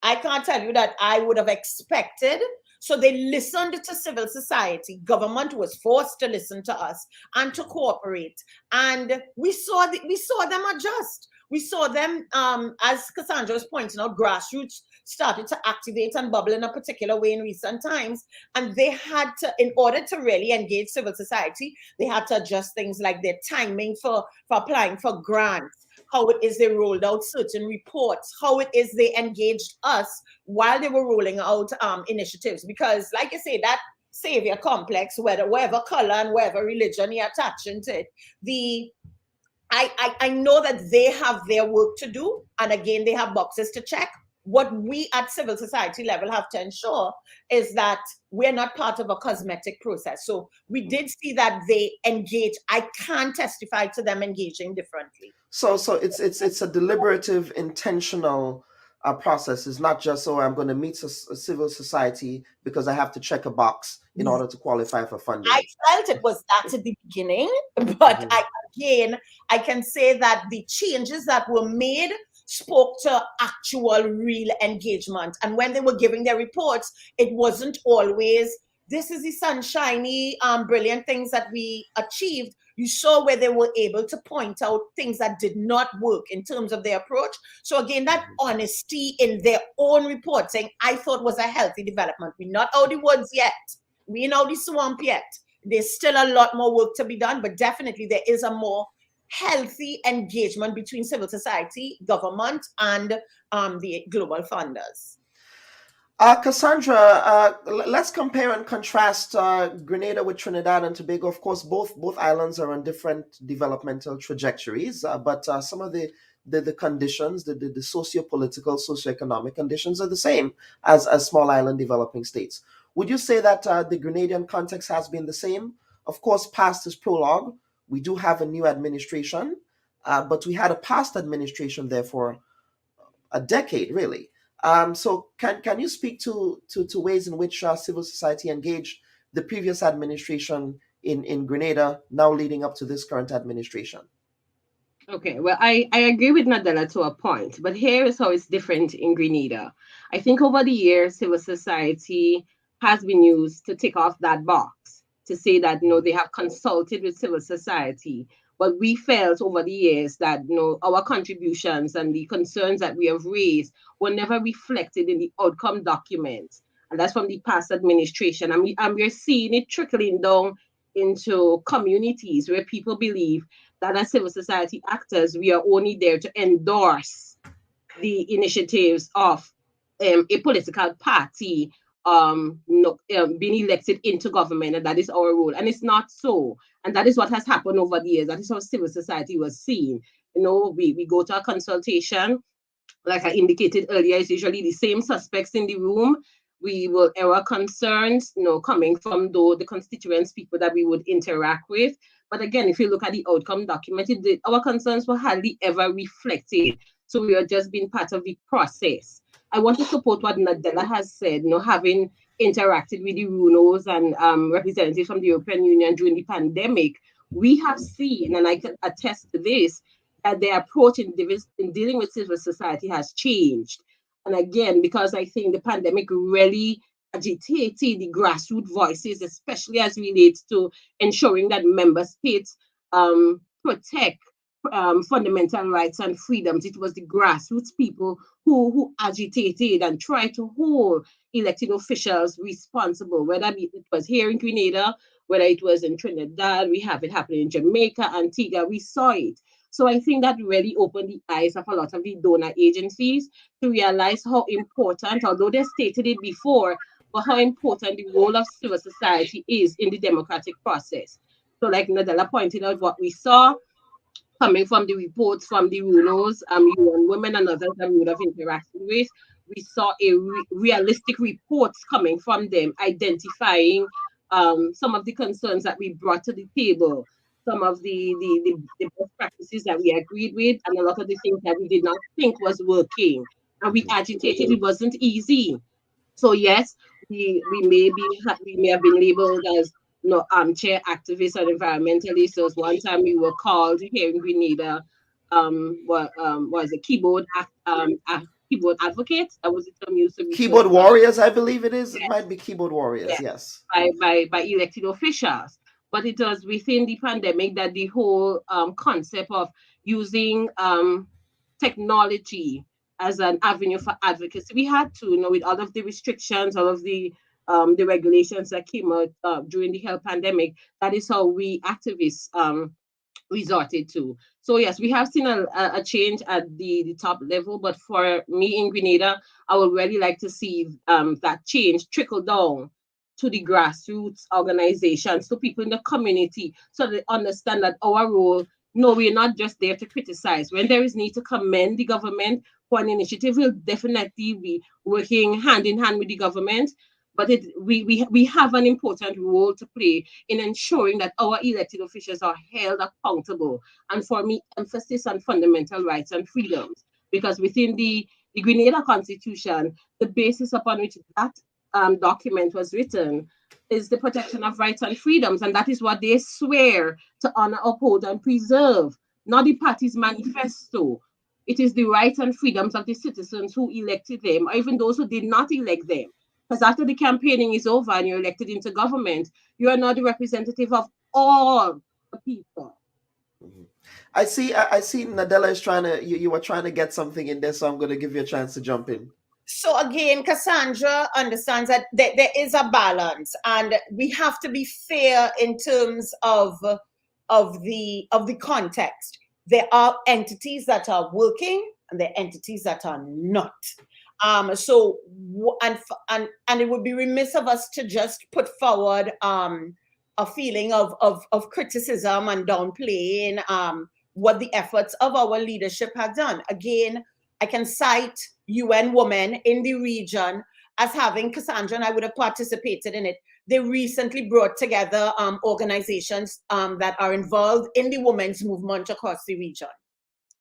H: I can't tell you that I would have expected. So they listened to civil society. Government was forced to listen to us and to cooperate. And we saw them adjust. We saw them, as Cassandra was pointing out, grassroots started to activate and bubble in a particular way in recent times. And they had to, in order to really engage civil society, they had to adjust things like their timing for applying for grants, how it is they rolled out certain reports, how it is they engaged us while they were rolling out initiatives. Because, like I say, that savior complex, whatever color and whatever religion you're attaching to it, I know that they have their work to do, and again, they have boxes to check. What we at civil society level have to ensure is that we're not part of a cosmetic process. So we did see that they engage. I can't testify to them engaging differently.
A: So it's a deliberative, intentional process. It's not just, I'm going to meet a civil society because I have to check a box in order to qualify for funding.
H: I felt it was that at the beginning, but I can say that the changes that were made spoke to actual real engagement. And when they were giving their reports, it wasn't always, this is the sunshiny, brilliant things that we achieved. You saw where they were able to point out things that did not work in terms of their approach. So again, that honesty in their own report, saying, I thought was a healthy development. We're not out the woods yet. We're not out the swamp yet. There's still a lot more work to be done, but definitely there is a more healthy engagement between civil society, government, and the global funders.
A: Cassandra, let's compare and contrast Grenada with Trinidad and Tobago. Of course, both islands are on different developmental trajectories, but some of the conditions, the socio-political, socio-economic conditions are the same as small island developing states. Would you say that the Grenadian context has been the same? Of course, past is prologue. We do have a new administration, but we had a past administration there for a decade, really. So can you speak to ways in which civil society engaged the previous administration in Grenada, now leading up to this current administration?
G: Okay, well, I agree with Nadella to a point, but here is how it's different in Grenada. I think over the years, civil society has been used to tick off that box, to say that, they have consulted with civil society. But we felt over the years that, our contributions and the concerns that we have raised were never reflected in the outcome documents. And that's from the past administration. And we're seeing it trickling down into communities where people believe that as civil society actors, we are only there to endorse the initiatives of a political party being elected into government, and that is our role. And it's not so. And that is what has happened over the years. That is how civil society was seen. We go to a consultation, like I indicated earlier, it's usually the same suspects in the room. We will air our concerns, coming from the constituents, people that we would interact with. But again, if you look at the outcome documented, our concerns were hardly ever reflected. So we are just being part of the process. I want to support what Nadella has said, having interacted with the RUNOs and representatives from the European Union during the pandemic, we have seen, and I can attest to this, that their approach in dealing with civil society has changed. And again, because I think the pandemic really agitated the grassroots voices, especially as relates to ensuring that member states protect fundamental rights and freedoms. It was the grassroots people who agitated and tried to hold elected officials responsible, whether it was here in Grenada, whether it was in Trinidad, we have it happening in Jamaica, Antigua, we saw it. So I think that really opened the eyes of a lot of the donor agencies to realize how important, although they stated it before, but how important the role of civil society is in the democratic process. So like Nadella pointed out, what we saw coming from the reports from the RUNOs, UN Women and others that we would have interacted with, we saw realistic reports coming from them, identifying some of the concerns that we brought to the table, some of the best practices that we agreed with, and a lot of the things that we did not think was working. And we agitated. It wasn't easy. So yes, we may have been labeled as armchair activists and environmentalists. So one time we were called here in Grenada, was a keyboard advocate. That was the term used to refer
A: Keyboard
G: to
A: warriors, I believe it is.
G: Yes.
A: It might be keyboard warriors,
G: Yes.
A: yes.
G: by elected officials. But it was within the pandemic that the whole concept of using technology as an avenue for advocacy, we had to, with all of the restrictions, all of the regulations that came out during the health pandemic, that is how we activists resorted to. So yes, we have seen a change at the top level, but for me in Grenada, I would really like to see that change trickle down to the grassroots organizations, to people in the community, so they understand that our role, no, we're not just there to criticize. When there is need to commend the government for an initiative, we'll definitely be working hand in hand with the government. But we have an important role to play in ensuring that our elected officials are held accountable. And for me, emphasis on fundamental rights and freedoms. Because within the Grenada Constitution, the basis upon which that document was written is the protection of rights and freedoms. And that is what they swear to honor, uphold, and preserve, not the party's manifesto. It is the rights and freedoms of the citizens who elected them, or even those who did not elect them. Because after the campaigning is over and you're elected into government, you are now the representative of all the people.
A: I see Nadella is trying to, you were trying to get something in there, so I'm going to give you a chance to jump in.
H: So again, Cassandra understands that there is a balance, and we have to be fair in terms of the context. There are entities that are working, and there are entities that are not. So it would be remiss of us to just put forward a feeling of criticism and downplaying what the efforts of our leadership have done. Again, I can cite UN Women in the region as having, Cassandra and I would have participated in it. They recently brought together organizations that are involved in the women's movement across the region.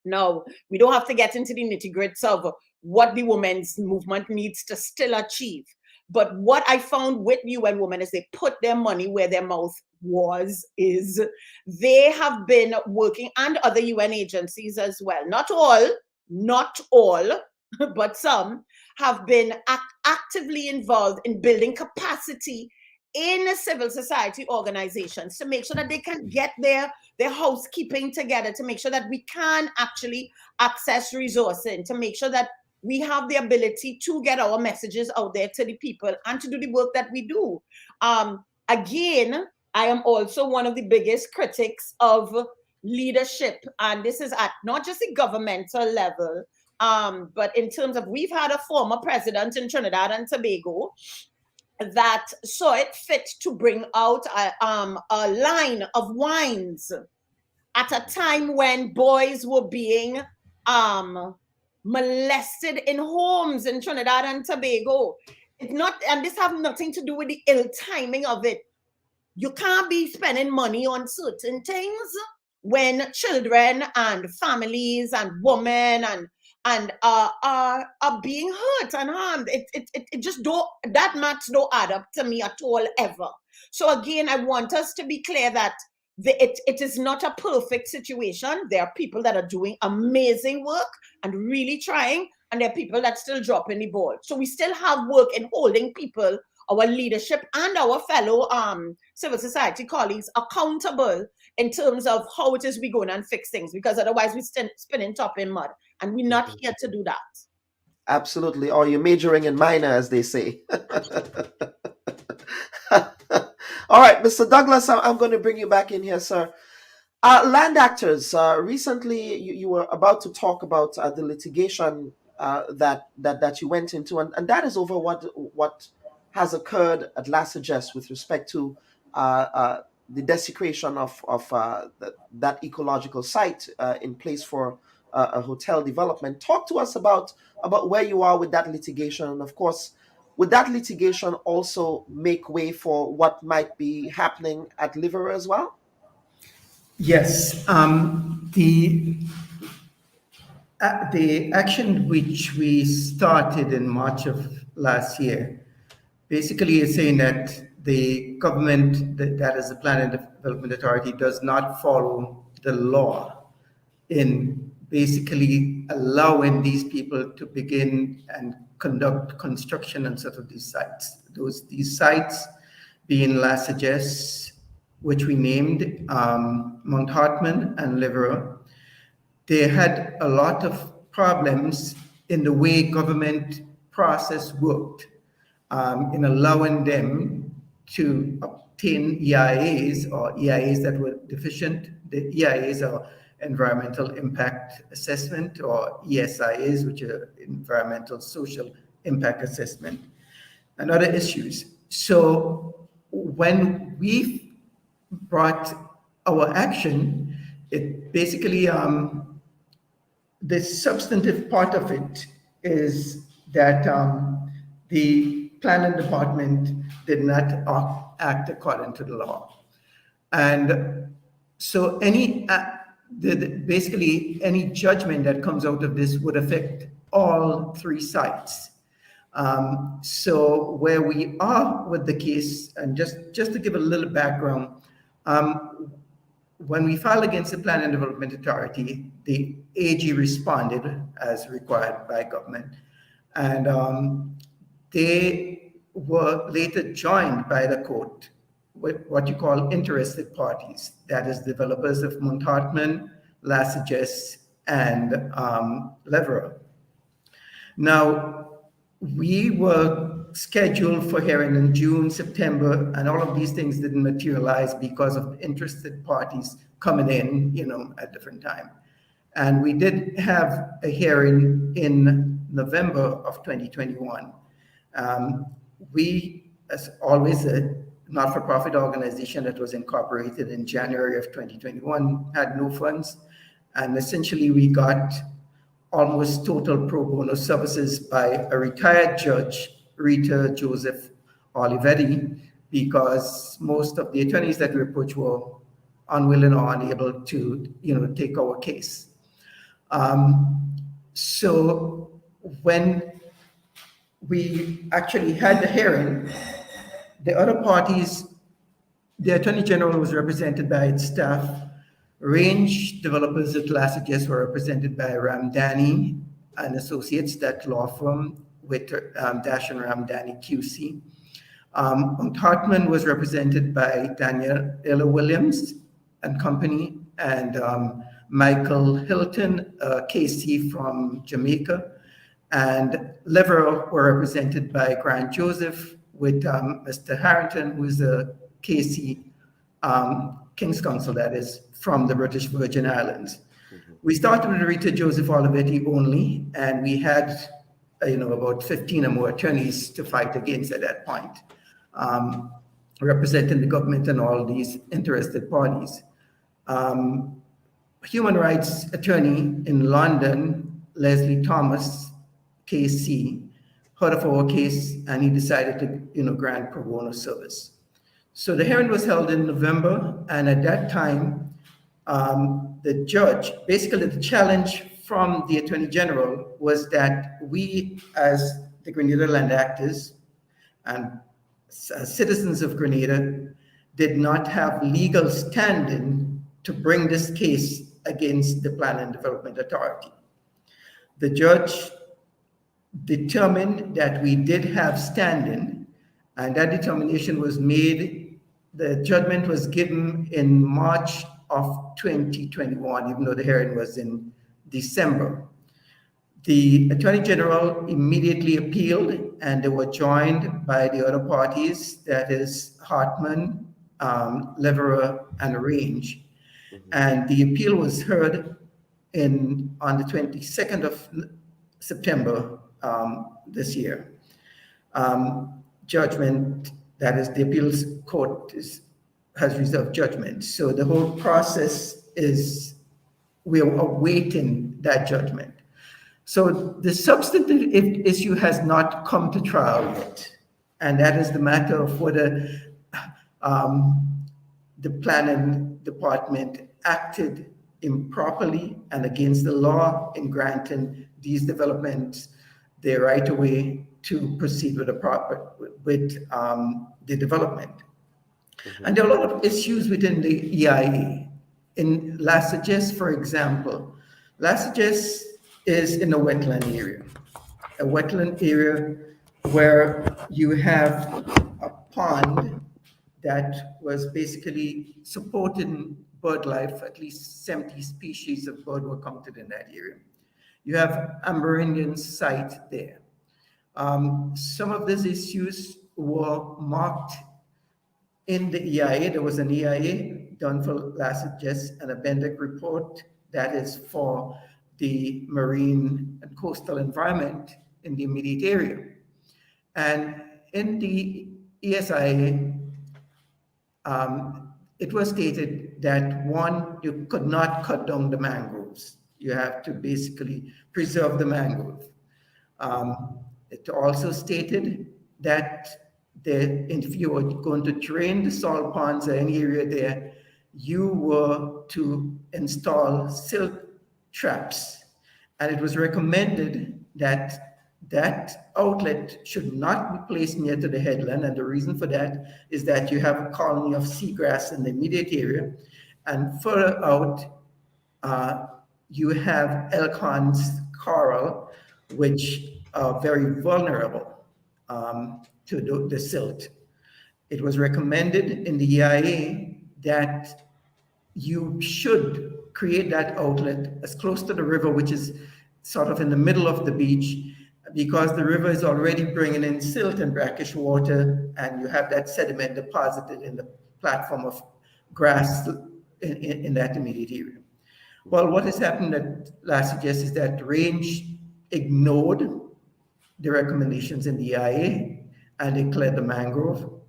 H: Now, we don't have to get into the nitty-gritty of what the women's movement needs to still achieve. But what I found with UN Women is they put their money where their mouth is they have been working, and other UN agencies as well. Not all, but some have been actively involved in building capacity in civil society organizations to make sure that they can get their housekeeping together, to make sure that we can actually access resourcing, to make sure that we have the ability to get our messages out there to the people and to do the work that we do. Again, I am also one of the biggest critics of leadership, and this is at not just the governmental level, but in terms of, we've had a former president in Trinidad and Tobago that saw it fit to bring out a line of wines at a time when boys were being molested in homes in Trinidad and Tobago. It's not, and this have nothing to do with the ill timing of it. You can't be spending money on certain things when children and families and women and are being hurt and harmed. It just don't, that maths don't add up to me at all ever. So again, I want us to be clear that it is not a perfect situation. There are people that are doing amazing work and really trying, and there are people that still dropping the ball. So we still have work in holding people, our leadership and our fellow civil society colleagues accountable in terms of how it is we go and fix things, because otherwise we spinning top in mud, and we're not here to do that.
A: Absolutely. Or you're majoring in minor, as they say. All right, Mr. Douglas, I'm going to bring you back in here, sir. Land actors, recently you were about to talk about the litigation that you went into, and that is over what has occurred at La Sagesse with respect to the desecration of that ecological site in place for a hotel development. Talk to us about where you are with that litigation, and of course, would that litigation also make way for what might be happening at Liver as well?
I: Yes, the action which we started in March of last year basically is saying that the government, that is the Planning and Development Authority, does not follow the law in basically allowing these people to begin and conduct construction on sort of these sites. These sites being La Sagesse, which we named Mount Hartman and Liver. They had a lot of problems in the way government process worked in allowing them to obtain EIAs or EIAs that were deficient. The EIAs are environmental impact assessment, or ESIAs, which are environmental social impact assessment, and other issues. So when we brought our action, it basically, the substantive part of it is that the planning department did not act according to the law. And so basically any judgment that comes out of this would affect all three sites. So where we are with the case, and just to give a little background, when we filed against the Planning and Development Authority, the AG responded as required by government, and they were later joined by the court with what you call interested parties, that is developers of Mount Hartman, La Sagesse, and Leverett. Now, we were scheduled for hearing in June, September, and all of these things didn't materialize because of interested parties coming in, at different time. And we did have a hearing in November of 2021. We, as always, a not-for-profit organization that was incorporated in January of 2021, had no funds. And essentially we got almost total pro bono services by a retired judge, Rita Joseph Olivetti, because most of the attorneys that we approached were unwilling or unable to, take our case. So when we actually had the hearing, the other parties, the Attorney General was represented by its staff. Range developers at La Sagesse were represented by Ramdani and Associates, that law firm with Dash and Ramdani QC. Mount Hartman was represented by Daniela Williams and company, and Michael Hilton, KC from Jamaica, and Leverett were represented by Grant Joseph with Mr. Harrington, who is a KC King's Counsel, that is, from the British Virgin Islands. Mm-hmm. We started with Rita Joseph Olivetti only, and we had about 15 or more attorneys to fight against at that point. representing the government and all these interested parties. Human rights attorney in London, Leslie Thomas, KC, heard of our case, and he decided to, grant pro bono service. So the hearing was held in November, and at that time, the judge, basically the challenge from the Attorney General was that we, as the Grenada land actors and citizens of Grenada, did not have legal standing to bring this case against the Plan and Development Authority. The judge determined that we did have standing, and that determination was made. The judgment was given in March of 2021, even though the hearing was in December. The Attorney General immediately appealed, and they were joined by the other parties, that is Hartman, Leverer, and Range. And the appeal was heard on the 22nd of September this year. Judgment, that is, the appeals court has reserved judgment. So the whole process is, we are awaiting that judgment. So the substantive issue has not come to trial yet, and that is the matter of whether the planning department acted improperly and against the law in granting these developments their right of way to proceed with the development. And there are a lot of issues within the EIA. In Lasages, for example, Lasages is in a wetland area where you have a pond that was basically supporting bird life. At least 70 species of bird were counted in that area. You have Amerindian site there. Some of these issues were marked in the EIA. There was an EIA done for Lasages and a Bendick report that is for the marine and coastal environment in the immediate area. And in the ESIA, it was stated that one, you could not cut down the mangroves. You have to basically preserve the mangrove. It also stated that if you were going to drain the salt ponds or any area there, you were to install silt traps. And it was recommended that that outlet should not be placed near to the headland. And the reason for that is that you have a colony of seagrass in the immediate area. And further out, you have Elkhorn's coral, which are very vulnerable to the silt. It was recommended in the EIA that you should create that outlet as close to the river, which is sort of in the middle of the beach, because the river is already bringing in silt and brackish water, and you have that sediment deposited in the platform of grass in that immediate area. Well, what has happened at Lasages is that Range ignored the recommendations in the EIA and declared the mangrove.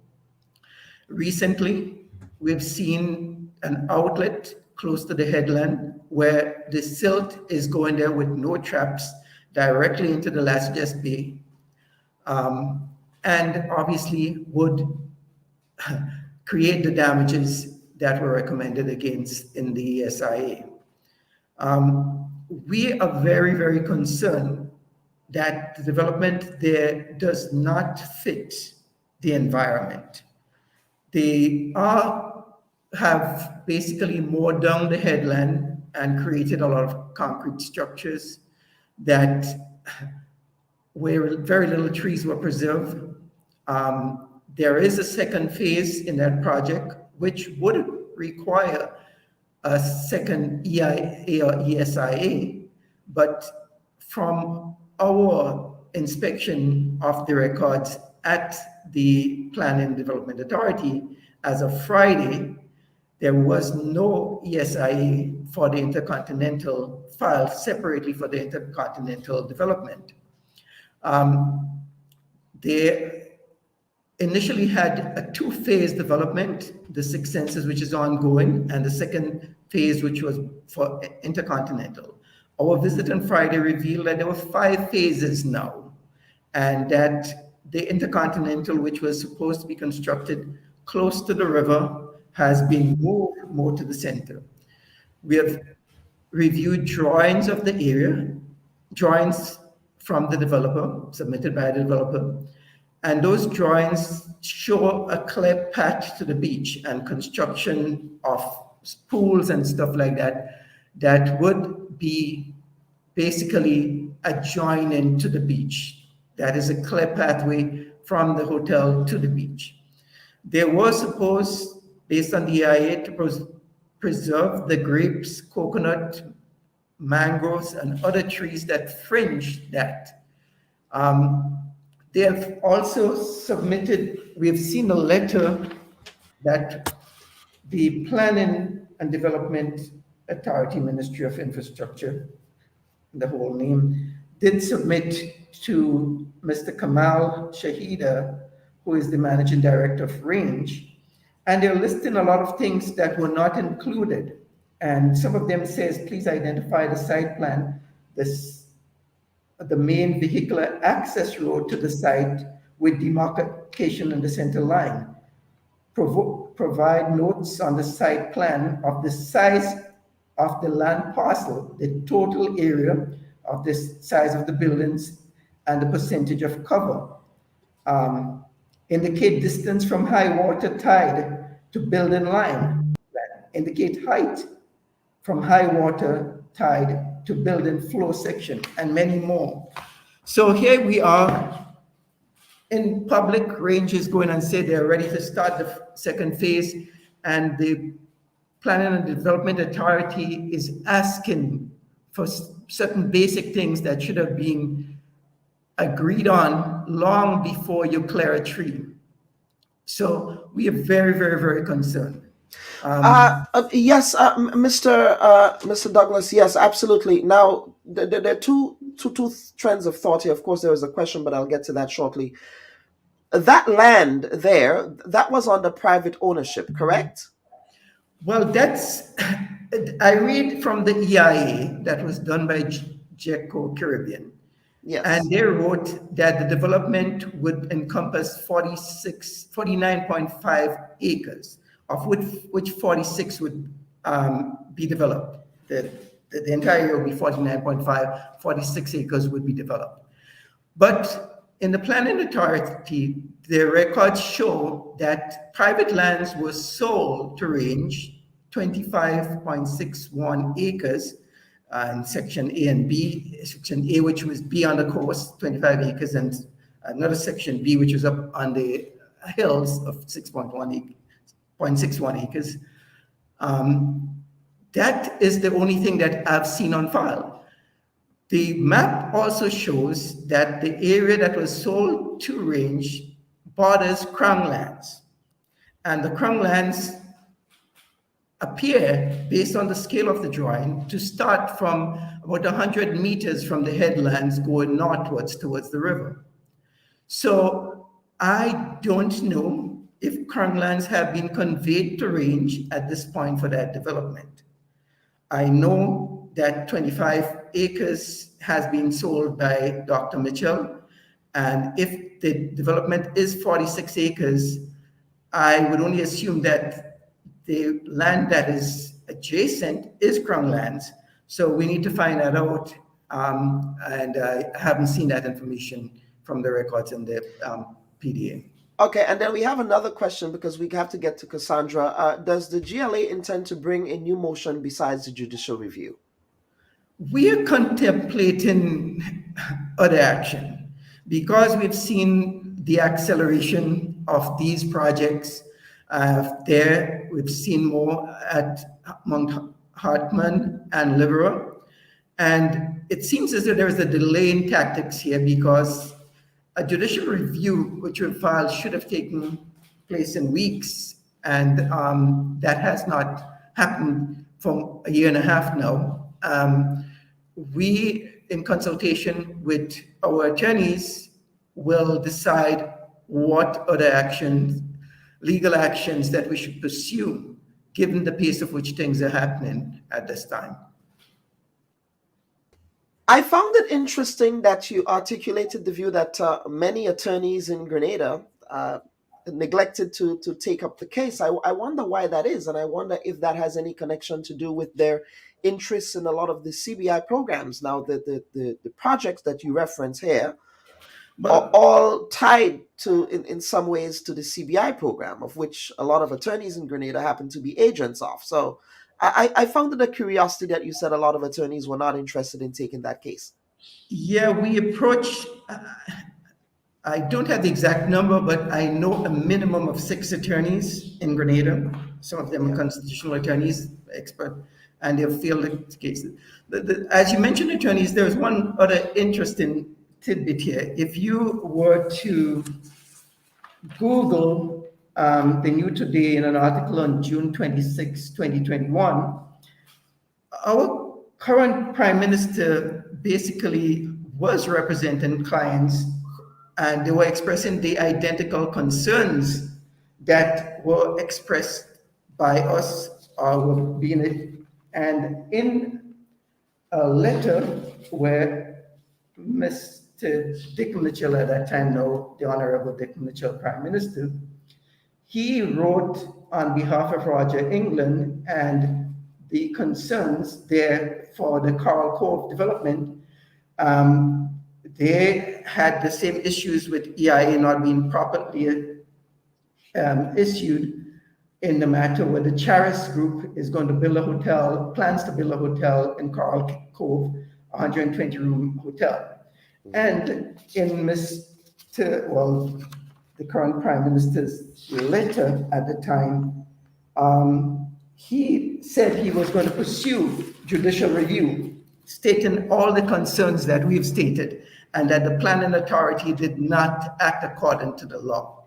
I: Recently, we've seen an outlet close to the headland where the silt is going there with no traps directly into the Lasages Bay, and obviously would create the damages that were recommended against in the ESIA. We are very, very concerned that the development there does not fit the environment. They have basically mowed down the headland and created a lot of concrete structures that where very little trees were preserved. There is a second phase in that project, which would require a second EIA or ESIA, but from our inspection of the records at the Planning and Development Authority, as of Friday, there was no ESIA for the intercontinental filed separately for the intercontinental development. initially had a two-phase development, the Six Senses, which is ongoing, and the second phase, which was for Intercontinental. Our visit on Friday revealed that there were 5 phases now, and that the Intercontinental, which was supposed to be constructed close to the river, has been moved more to the center. We have reviewed drawings of the area, drawings from the developer, submitted by the developer, and those drawings show a clear path to the beach and construction of pools and stuff like that, that would be basically adjoining to the beach. That is a clear pathway from the hotel to the beach. There was supposed, based on the EIA, to preserve the grapes, coconut, mangroves, and other trees that fringe that. They have also submitted, we have seen a letter that the Planning and Development Authority, Ministry of Infrastructure, the whole name, did submit to Mr. Kamal Shahida, who is the Managing Director of Range, and they're listing a lot of things that were not included. And some of them says, please identify the site plan, the main vehicular access road to the site with demarcation in the center line. Provide notes on the site plan of the size of the land parcel, the total area of the size of the buildings, and the percentage of cover. Indicate distance from high water tide to building line. Indicate height from high water tide to building floor section, and many more. So here we are in public. Range is going and say they're ready to start the second phase, and the Planning and Development Authority is asking for certain basic things that should have been agreed on long before you clear a tree. So we are very, very, very concerned.
A: Yes, Mr. Douglas. Yes, absolutely. Now, there are two trends of thought here. Of course, there is a question, but I'll get to that shortly. That land there, that was under private ownership, correct?
I: Well, that's, I read from the EIA that was done by GECO Caribbean.
A: Yes.
I: And they wrote that the development would encompass 49.5 acres, of which 46 would be developed. The entire area would be 49.5, 46 acres would be developed. But in the Planning Authority, their records show that private lands were sold to Range 25.61 acres in Section A and B. Section A, which was B on the coast, 25 acres, and another Section B, which was up on the hills of 6.61 acres. That is the only thing that I've seen on file. The map also shows that the area that was sold to Range borders Crown lands. And the Crown lands appear, based on the scale of the drawing, to start from about 100 meters from the headlands going northwards towards the river. So I don't know if Crown lands have been conveyed to Range at this point for that development. I know that 25 acres has been sold by Dr. Mitchell, and if the development is 46 acres, I would only assume that the land that is adjacent is Crown lands. So we need to find that out, and I haven't seen that information from the records in the PDA.
A: Okay, and then we have another question because we have to get to Cassandra. Does the GLA intend to bring a new motion besides the judicial review?
I: We are contemplating other action because we've seen the acceleration of these projects. There, we've seen more at Mount Hartman and Liverpool, and it seems as though there is a delay in tactics here because a judicial review, which we filed, should have taken place in weeks, and that has not happened for a year and a half now. We, in consultation with our attorneys, will decide what other actions, legal actions that we should pursue, given the pace of which things are happening at this time.
A: I found it interesting that you articulated the view that many attorneys in Grenada neglected to take up the case. I wonder why that is, and I wonder if that has any connection to do with their interests in a lot of the CBI programs. Now, the projects that you reference here are all tied to, in some ways, to the CBI program, of which a lot of attorneys in Grenada happen to be agents of. So I found it a curiosity that you said a lot of attorneys were not interested in taking that case.
I: Yeah, we approach, I don't have the exact number, but I know a minimum of 6 attorneys in Grenada. Some of them are constitutional attorneys, expert, and they've field cases. As you mentioned attorneys, there's one other interesting tidbit here. If you were to Google the New Today in an article on June 26, 2021, our current Prime Minister basically was representing clients, and they were expressing the identical concerns that were expressed by us or were being, and in a letter where Mr. Dick Mitchell at that time, now the Honorable Dick Mitchell, Prime Minister, he wrote on behalf of Roger England and the concerns there for the Coral Cove development. They had the same issues with EIA not being properly issued in the matter where the Charis Group is going to build a hotel, plans to build a hotel in Coral Cove, a 120-room hotel. And in the current Prime Minister's letter at the time, he said he was going to pursue judicial review, stating all the concerns that we've stated, and that the planning authority did not act according to the law.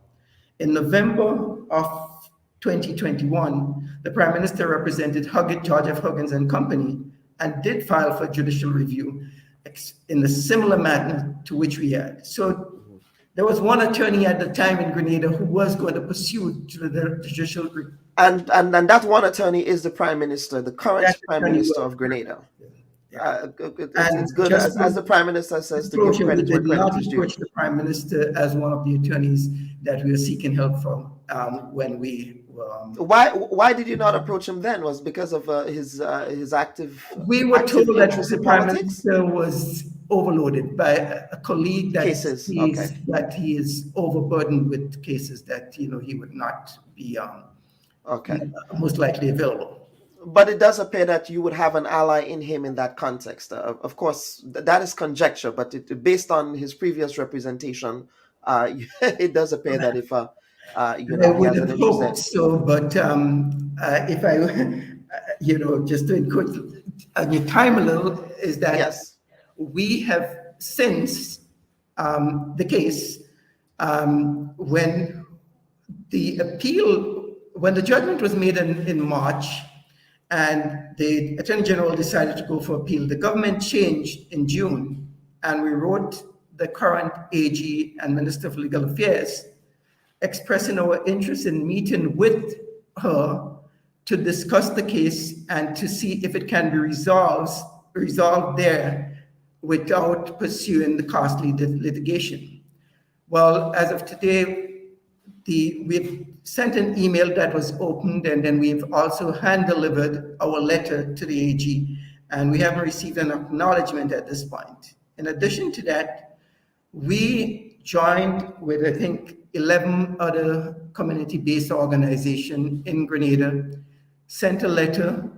I: In November of 2021, the Prime Minister represented George F. Huggins and Company and did file for judicial review in a similar manner to which we had. So there was one attorney at the time in Grenada who was going to pursue the judicial review.
A: And that one attorney is the Prime Minister, the current Prime Minister of Grenada. It's good as the Prime Minister says to give credit where credit is due.
I: We did not approach the Prime Minister as one of the attorneys that we were seeking help from when we
A: Why did you not approach him then? Was because of his active?
I: We were told that the Prime
A: politics?
I: Minister was overloaded by a colleague that that he is overburdened with cases that he would not be most likely available.
A: But it does appear that you would have an ally in him in that context. Of course, that is conjecture, but based on his previous representation, it does appear that if
I: I would have hoped so, but if I, just to encourage your time a little, is that we have since the case when the judgment was made in March, and the Attorney General decided to go for appeal. The government changed in June, and we wrote the current AG and Minister of Legal Affairs expressing our interest in meeting with her to discuss the case and to see if it can be resolved there without pursuing the costly litigation. Well, as of today, we've sent an email that was opened, and then we've also hand-delivered our letter to the AG, and we haven't received an acknowledgement at this point. In addition to that, we joined with, I think, 11 other community-based organizations in Grenada, sent a letter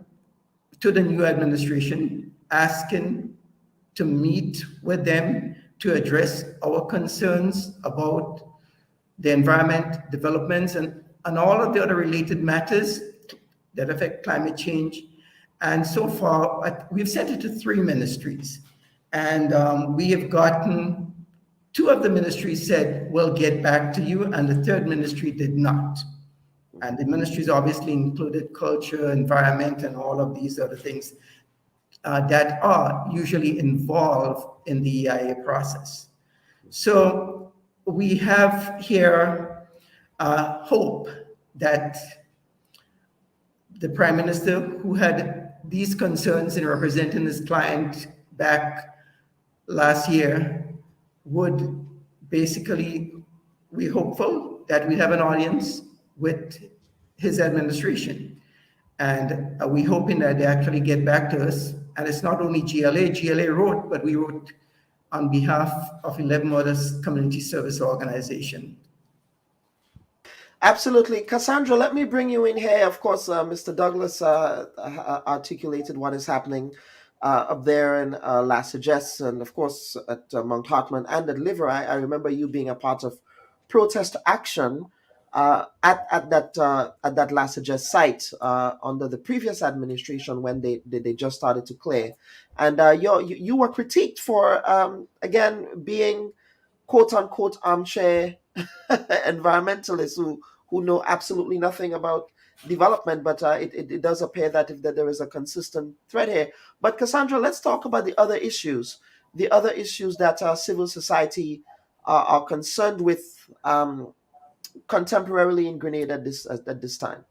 I: to the new administration asking to meet with them to address our concerns about the environment, developments, and all of the other related matters that affect climate change. And so far, we've sent it to 3 ministries. And we have gotten, 2 of the ministries said, we'll get back to you, and the 3rd ministry did not. And the ministries obviously included culture, environment, and all of these other things that are usually involved in the EIA process. So we have here hope that the Prime Minister, who had these concerns in representing his client back last year, would basically, we're hopeful that we have an audience with his administration. And we're hoping that they actually get back to us. And it's not only GLA wrote, but we wrote on behalf of 11 other community service organizations.
A: Absolutely. Cassandra, let me bring you in here. Of course, Mr. Douglas articulated what is happening up there in La Sagesse, and of course at Mount Hartman and at Liver. I remember you being a part of protest action at that La Sagesse site under the previous administration when they just started to clear. And you were critiqued for, again, being quote unquote armchair environmentalists who know absolutely nothing about development, but it does appear that that there is a consistent thread here. But Cassandra, let's talk about the other issues that civil society are concerned with contemporarily in Grenada at this time.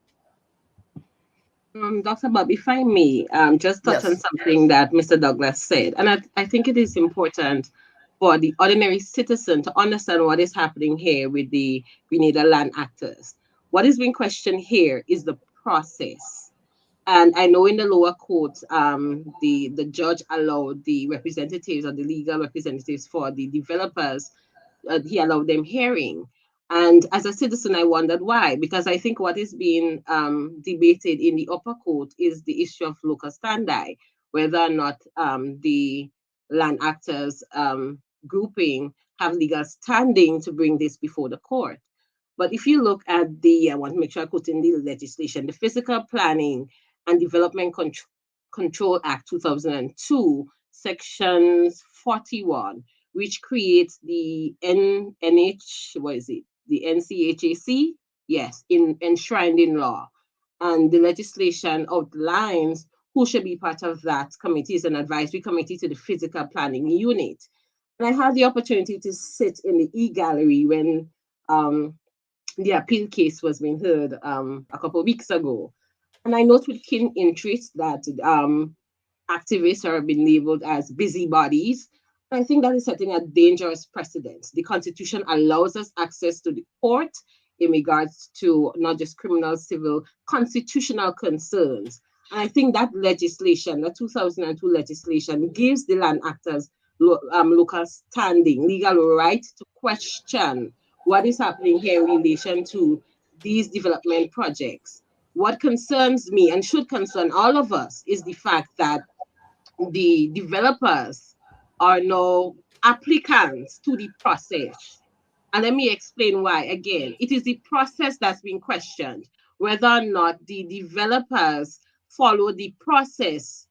G: Dr. Bob, if I may, just touch on
A: Yes.
G: something that Mr. Douglas said. And I think it is important for the ordinary citizen to understand what is happening here with the Grenada land actors. What is being questioned here is the process. And I know in the lower court, the judge allowed the representatives or the legal representatives for the developers, he allowed them hearing. And as a citizen, I wondered why, because I think what is being debated in the upper court is the issue of locus standi, whether or not the land actors grouping have legal standing to bring this before the court. But if you look at I want to make sure I put in the legislation, the Physical Planning and Development Control Act 2002, Sections 41, which creates the what is it? The NCHAC? Yes, enshrined in law. And the legislation outlines who should be part of that committee as an advisory committee to the Physical Planning Unit. And I had the opportunity to sit in the e-gallery when the appeal case was being heard a couple of weeks ago. And I note with keen interest that activists are being labeled as busybodies. I think that is setting a dangerous precedent. The Constitution allows us access to the court in regards to not just criminal, civil, constitutional concerns. And I think that legislation, the 2002 legislation, gives the land actors local standing, legal right to question what is happening here in relation to these development projects. What concerns me and should concern all of us is the fact that the developers are now applicants to the process. And let me explain why. Again, it is the process that's being questioned, whether or not the developers follow the process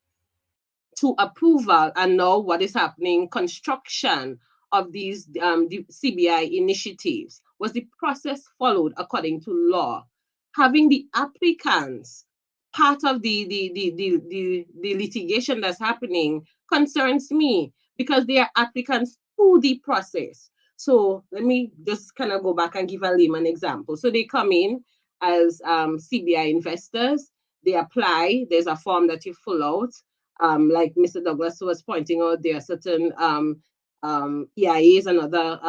G: to approval and know what is happening, construction of these CBI initiatives. Was the process followed according to law? Having the applicants part of the litigation that's happening concerns me because they are applicants to the process. So let me just kind of go back and give a layman example. So they come in as CBI investors, they apply, there's a form that you fill out. Like Mr. Douglas was pointing out, there are certain EIAs and other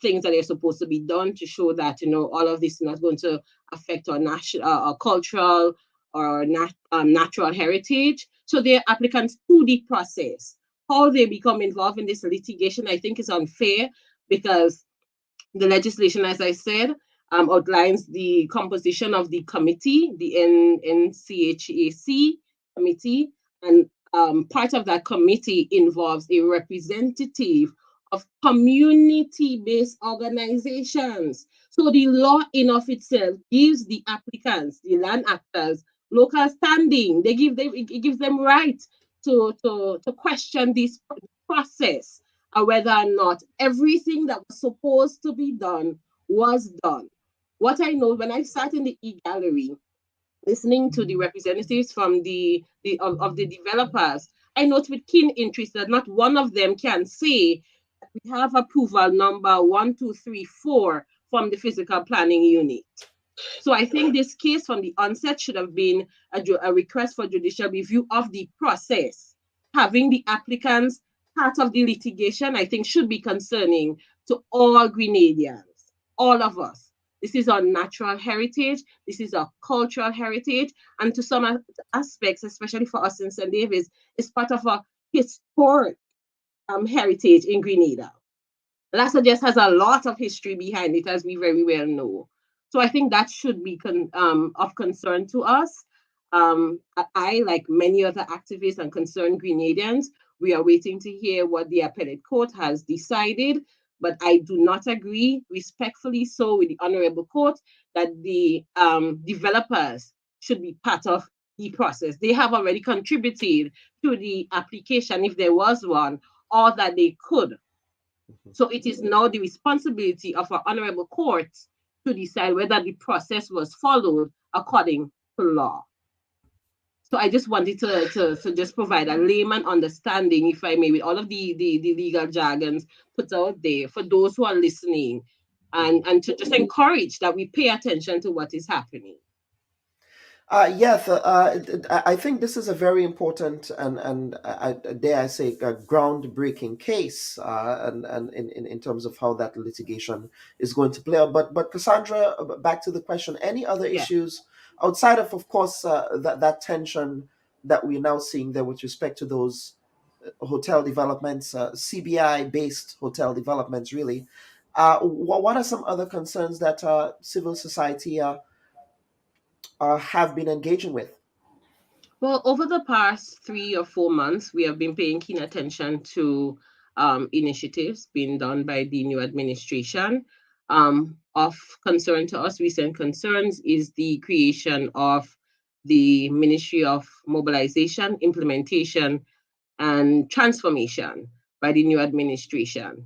G: things that are supposed to be done to show that, you know, all of this is not going to affect our national, our cultural or natural heritage. So they're applicants to the process. How they become involved in this litigation, I think, is unfair because the legislation, as I said, outlines the composition of the committee, the NCHAC committee, and part of that committee involves a representative of community-based organizations. So the law in of itself gives the applicants, the land actors, local standing. It gives them right to question this process, whether or not everything that was supposed to be done was done. What I know when I sat in the e-gallery, listening to the representatives from of the developers, I note with keen interest that not one of them can say We have approval number 1234 from the physical planning unit. So I think this case from the onset should have been a request for judicial review of the process. Having the applicants part of the litigation, I think, should be concerning to all Grenadians, all of us. This is our natural heritage. This is our cultural heritage. And to some aspects, especially for us in St. David's, it's part of our historic heritage in Grenada. Lhasa just has a lot of history behind it, as we very well know. So I think that should be of concern to us. I, like many other activists and concerned Grenadians, we are waiting to hear what the appellate court has decided. But I do not agree, respectfully so, with the Honorable Court that the developers should be part of the process. They have already contributed to the application, if there was one, or that they could. So it is now the responsibility of our honorable courts to decide whether the process was followed according to law. So I just wanted to just provide a layman understanding, if I may, with all of the legal jargons put out there for those who are listening, and to just encourage that we pay attention to what is happening.
A: Yes, I think this is a very important and dare I say, a groundbreaking case, and in terms of how that litigation is going to play out. But Cassandra, back to the question: any other issues outside of course, that tension that we're now seeing there with respect to those hotel developments, CBI-based hotel developments, really? What are some other concerns that civil society have been engaging with?
G: Well, over the past 3 or 4 months, we have been paying keen attention to initiatives being done by the new administration. Of concern to us, recent concerns, is the creation of the Ministry of Mobilization, Implementation, and Transformation by the new administration.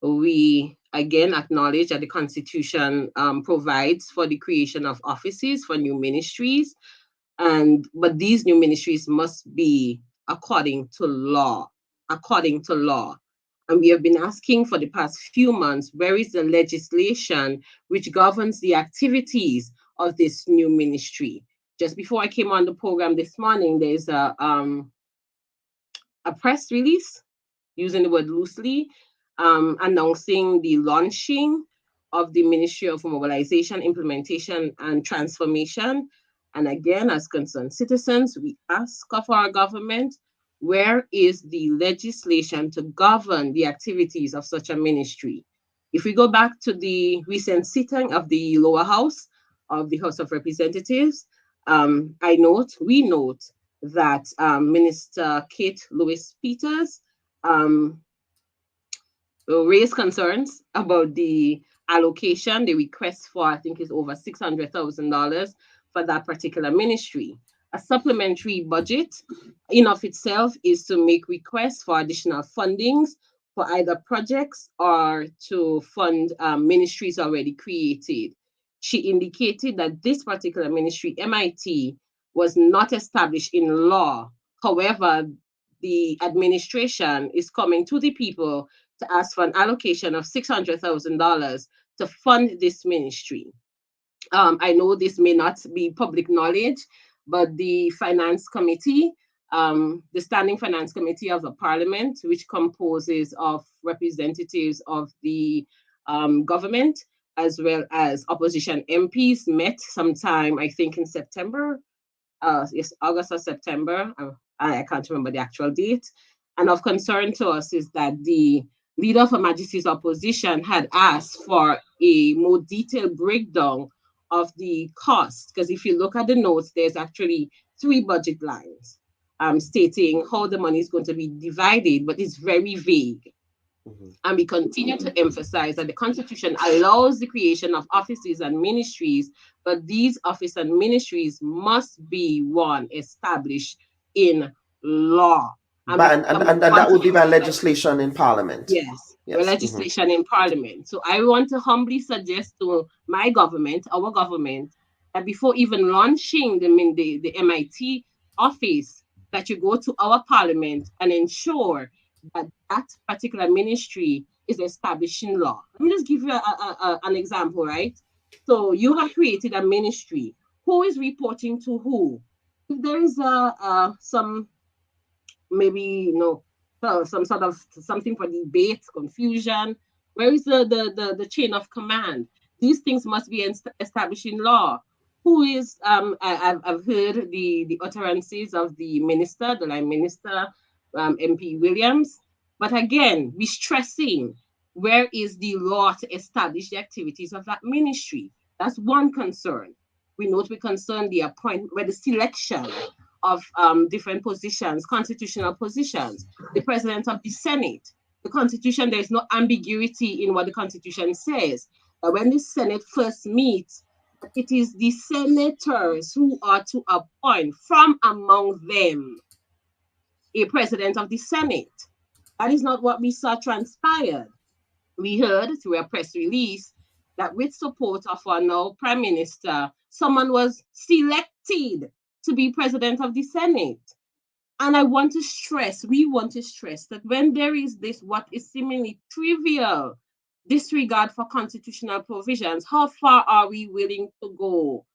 G: We again acknowledge that the Constitution provides for the creation of offices for new ministries, but these new ministries must be according to law, according to law. And we have been asking for the past few months, where is the legislation which governs the activities of this new ministry? Just before I came on the program this morning, there's a press release, using the word loosely, announcing the launching of the Ministry of Mobilization, Implementation, and Transformation. And again, as concerned citizens, we ask of our government, where is the legislation to govern the activities of such a ministry? If we go back to the recent sitting of the lower house of the House of Representatives, we note that Minister Kate Lewis-Peters raised concerns about the allocation. The request for, I think, is over $600,000 for that particular ministry. A supplementary budget in of itself is to make requests for additional fundings for either projects or to fund ministries already created. She indicated that this particular ministry, MIT, was not established in law. However, the administration is coming to the people to ask for an allocation of $600,000 to fund this ministry. I know this may not be public knowledge, but the Finance Committee, the Standing Finance Committee of the Parliament, which composes of representatives of the government as well as opposition MPs, met sometime, I think, in September, yes, August or September. I can't remember the actual date. And of concern to us is that the Leader of Her Majesty's Opposition had asked for a more detailed breakdown of the cost, because if you look at the notes, there's actually 3 budget lines stating how the money is going to be divided, but it's very vague. And we continue to emphasize that the Constitution allows the creation of offices and ministries, but these offices and ministries must be one established in law.
A: And that would be by legislation in Parliament.
G: Yes, legislation in Parliament. So I want to humbly suggest to my government, our government, that before even launching the MIT office, that you go to our Parliament and ensure that that particular ministry is establishing law. Let me just give you an example, right? So you have created a ministry. Who is reporting to who? If there is some maybe some sort of something for debate, confusion, where is the chain of command? These things must be established in law. Who is I've heard the utterances of the minister, the line minister, MP Williams, but again, we stressing where is the law to establish the activities of that ministry. That's one concern. We note we concern the appointment, where the selection of different positions, constitutional positions, the president of the Senate. The Constitution, there is no ambiguity in what the Constitution says. That when the Senate first meets, it is the senators who are to appoint from among them a president of the Senate. That is not what we saw transpired. We heard through a press release that with support of our now Prime Minister, someone was selected to be president of the Senate. And I want to stress, we want to stress that when there is this, what is seemingly trivial disregard for constitutional provisions, how far are we willing to go?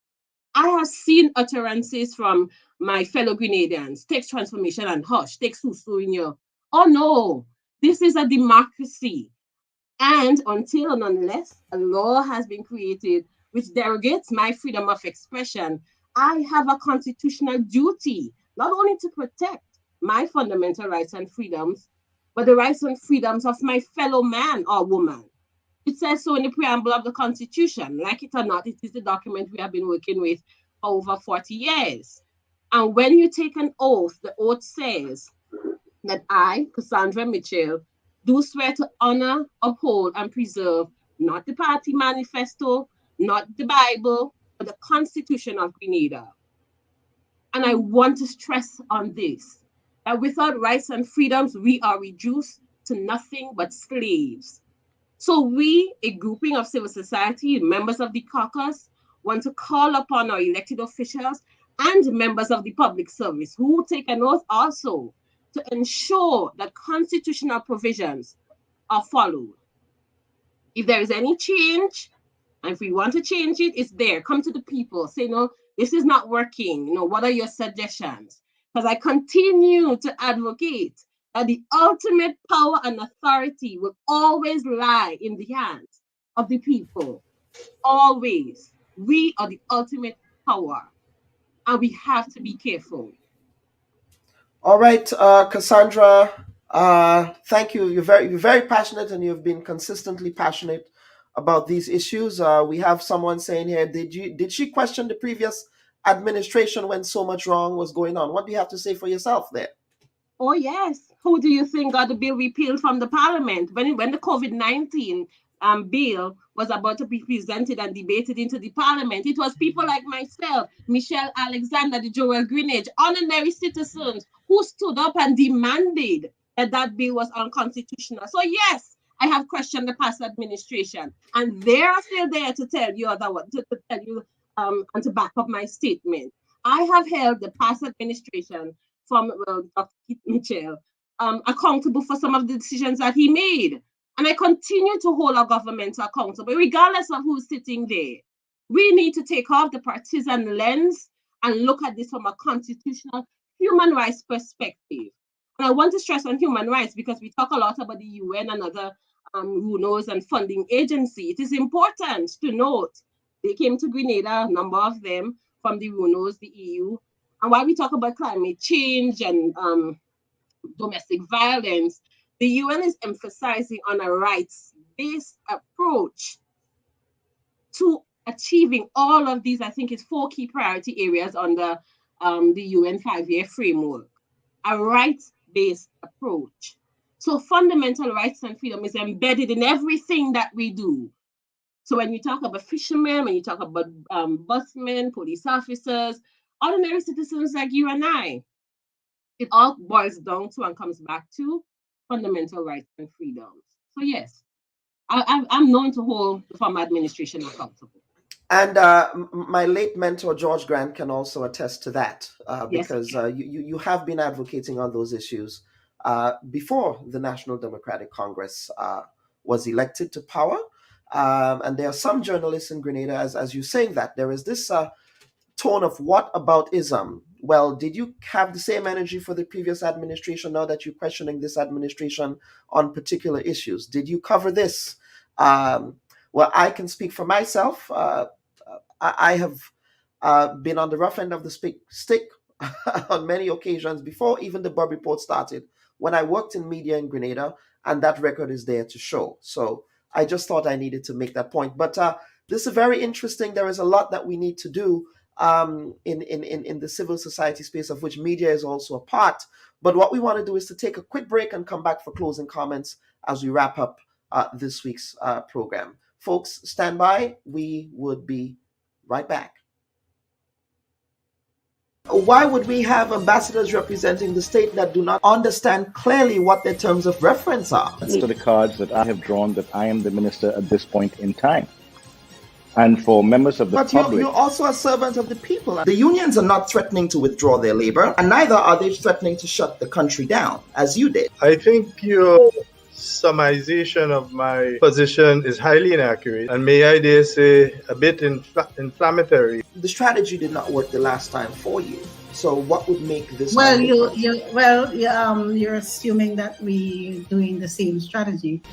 G: I have seen utterances from my fellow Grenadians, takes transformation and hush, takes Susu in your, oh no, this is a democracy. And until and unless a law has been created which derogates my freedom of expression, I have a constitutional duty not only to protect my fundamental rights and freedoms, but the rights and freedoms of my fellow man or woman. It says so in the preamble of the Constitution. Like it or not, it is the document we have been working with for over 40 years. And when you take an oath, the oath says that I, Cassandra Mitchell, do swear to honor, uphold, and preserve not the party manifesto, not the Bible, but the Constitution of Grenada. And I want to stress on this, that without rights and freedoms, we are reduced to nothing but slaves. So we, a grouping of civil society, members of the caucus, want to call upon our elected officials and members of the public service who take an oath also to ensure that constitutional provisions are followed. If there is any change, and if we want to change it, it's there. Come to the people. Say, no, this is not working. What are your suggestions? Because I continue to advocate that the ultimate power and authority will always lie in the hands of the people. Always. We are the ultimate power. And we have to be careful.
A: All right, Cassandra, thank you. You're very passionate, and you've been consistently passionate about these issues. We have someone saying here, did she question the previous administration when so much wrong was going on? What do you have to say for yourself there?
G: Oh, yes. Who do you think got the bill repealed from the parliament? When the COVID-19 bill was about to be presented and debated into the parliament, it was people like myself, Michelle Alexander, the Joel Greenwich, ordinary citizens who stood up and demanded that bill was unconstitutional. So yes, I have questioned the past administration, and they're still there to tell you and to back up my statement. I have held the past administration from Dr. Mitchell accountable for some of the decisions that he made. And I continue to hold our government accountable, regardless of who's sitting there. We need to take off the partisan lens and look at this from a constitutional human rights perspective. And I want to stress on human rights because we talk a lot about the UN and other UNOs and funding agency. It is important to note they came to Grenada, a number of them from the UNOs, the EU. And while we talk about climate change and domestic violence, the UN is emphasizing on a rights-based approach to achieving all of these. I think it's 4 key priority areas under the UN 5-year framework. A rights-based approach. So fundamental rights and freedom is embedded in everything that we do. So when you talk about fishermen, when you talk about busmen, police officers, ordinary citizens like you and I, it all boils down to and comes back to fundamental rights and freedoms. So yes, I'm known to hold the former administration accountable.
A: And my late mentor, George Grant, can also attest to that because you have been advocating on those issues before the National Democratic Congress was elected to power. And there are some journalists in Grenada, as you're saying that, there is this tone of what about ism? Well, did you have the same energy for the previous administration now that you're questioning this administration on particular issues? Did you cover this? Well, I can speak for myself. I have been on the rough end of the stick on many occasions before even the Bob report started, when I worked in media in Grenada, and that record is there to show. So I just thought I needed to make that point. But this is very interesting. There is a lot that we need to do in the civil society space, of which media is also a part. But what we want to do is to take a quick break and come back for closing comments as we wrap up this week's program. Folks, stand by. We would be right back. Why would we have ambassadors representing the state that do not understand clearly what their terms of reference are?
C: These are the cards that I have drawn, that I am the minister at this point in time. And for members of the public...
A: But you're also a servant of the people. The unions are not threatening to withdraw their labor, and neither are they threatening to shut the country down, as you did.
D: I think your summarization of my position is highly inaccurate, and may I dare say a bit inflammatory.
A: The strategy did not work the last time for you. So what would make this?
E: Well, you're assuming that we're doing the same strategy.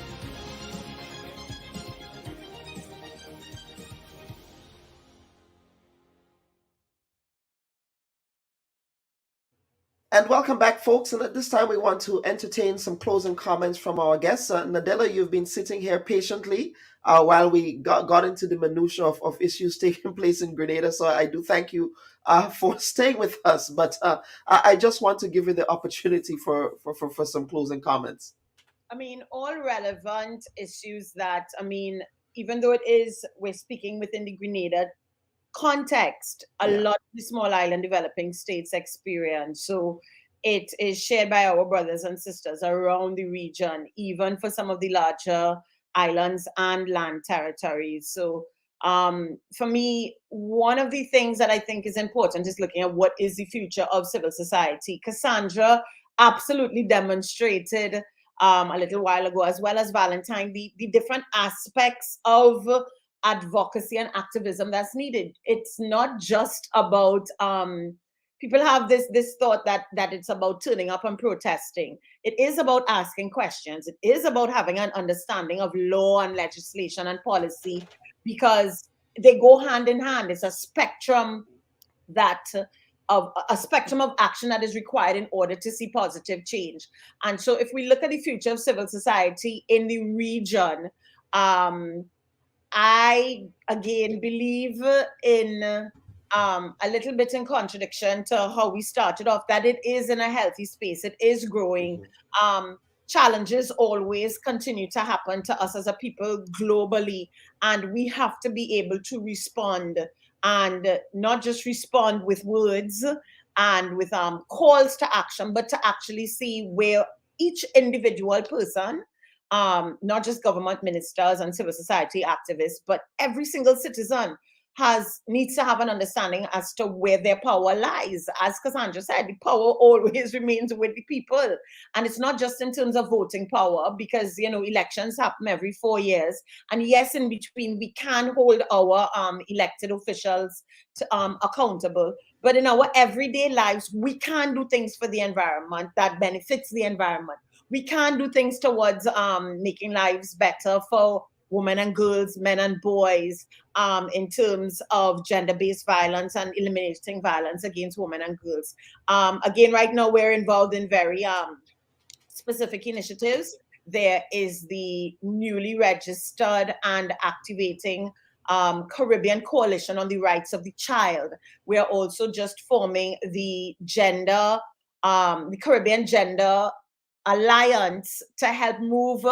A: And welcome back, folks. And at this time, we want to entertain some closing comments from our guests. Nadella, you've been sitting here patiently while we got into the minutiae of issues taking place in Grenada. So I do thank you for staying with us. But I just want to give you the opportunity for some closing comments.
H: I mean, all relevant issues that, even though we're speaking within the Grenada context, a lot of the small island developing states experience. So it is shared by our brothers and sisters around the region, even for some of the larger islands and land territories. So for me, one of the things that I think is important is looking at what is the future of civil society. Cassandra absolutely demonstrated a little while ago, as well as Valentine, the different aspects of advocacy and activism that's needed. It's not just about people have this thought that it's about turning up and protesting. It is about asking questions. It is about having an understanding of law and legislation and policy, because they go hand in hand. It's a spectrum of action that is required in order to see positive change. And so if we look at the future of civil society in the region, I, again, believe in a little bit in contradiction to how we started off, that it is in a healthy space. It is growing. Challenges always continue to happen to us as a people globally, and we have to be able to respond, and not just respond with words and with calls to action, but to actually see where each individual person, not just government ministers and civil society activists, but every single citizen needs to have an understanding as to where their power lies. As Cassandra said, the power always remains with the people. And it's not just in terms of voting power, because, elections happen every 4 years. And yes, in between, we can hold our elected officials accountable. But in our everyday lives, we can do things for the environment that benefits the environment. We can do things towards making lives better for women and girls, men and boys, in terms of gender-based violence and eliminating violence against women and girls. Again, right now we're involved in very specific initiatives. There is the newly registered and activating Caribbean Coalition on the Rights of the Child. We are also just forming the Caribbean Gender Alliance to help move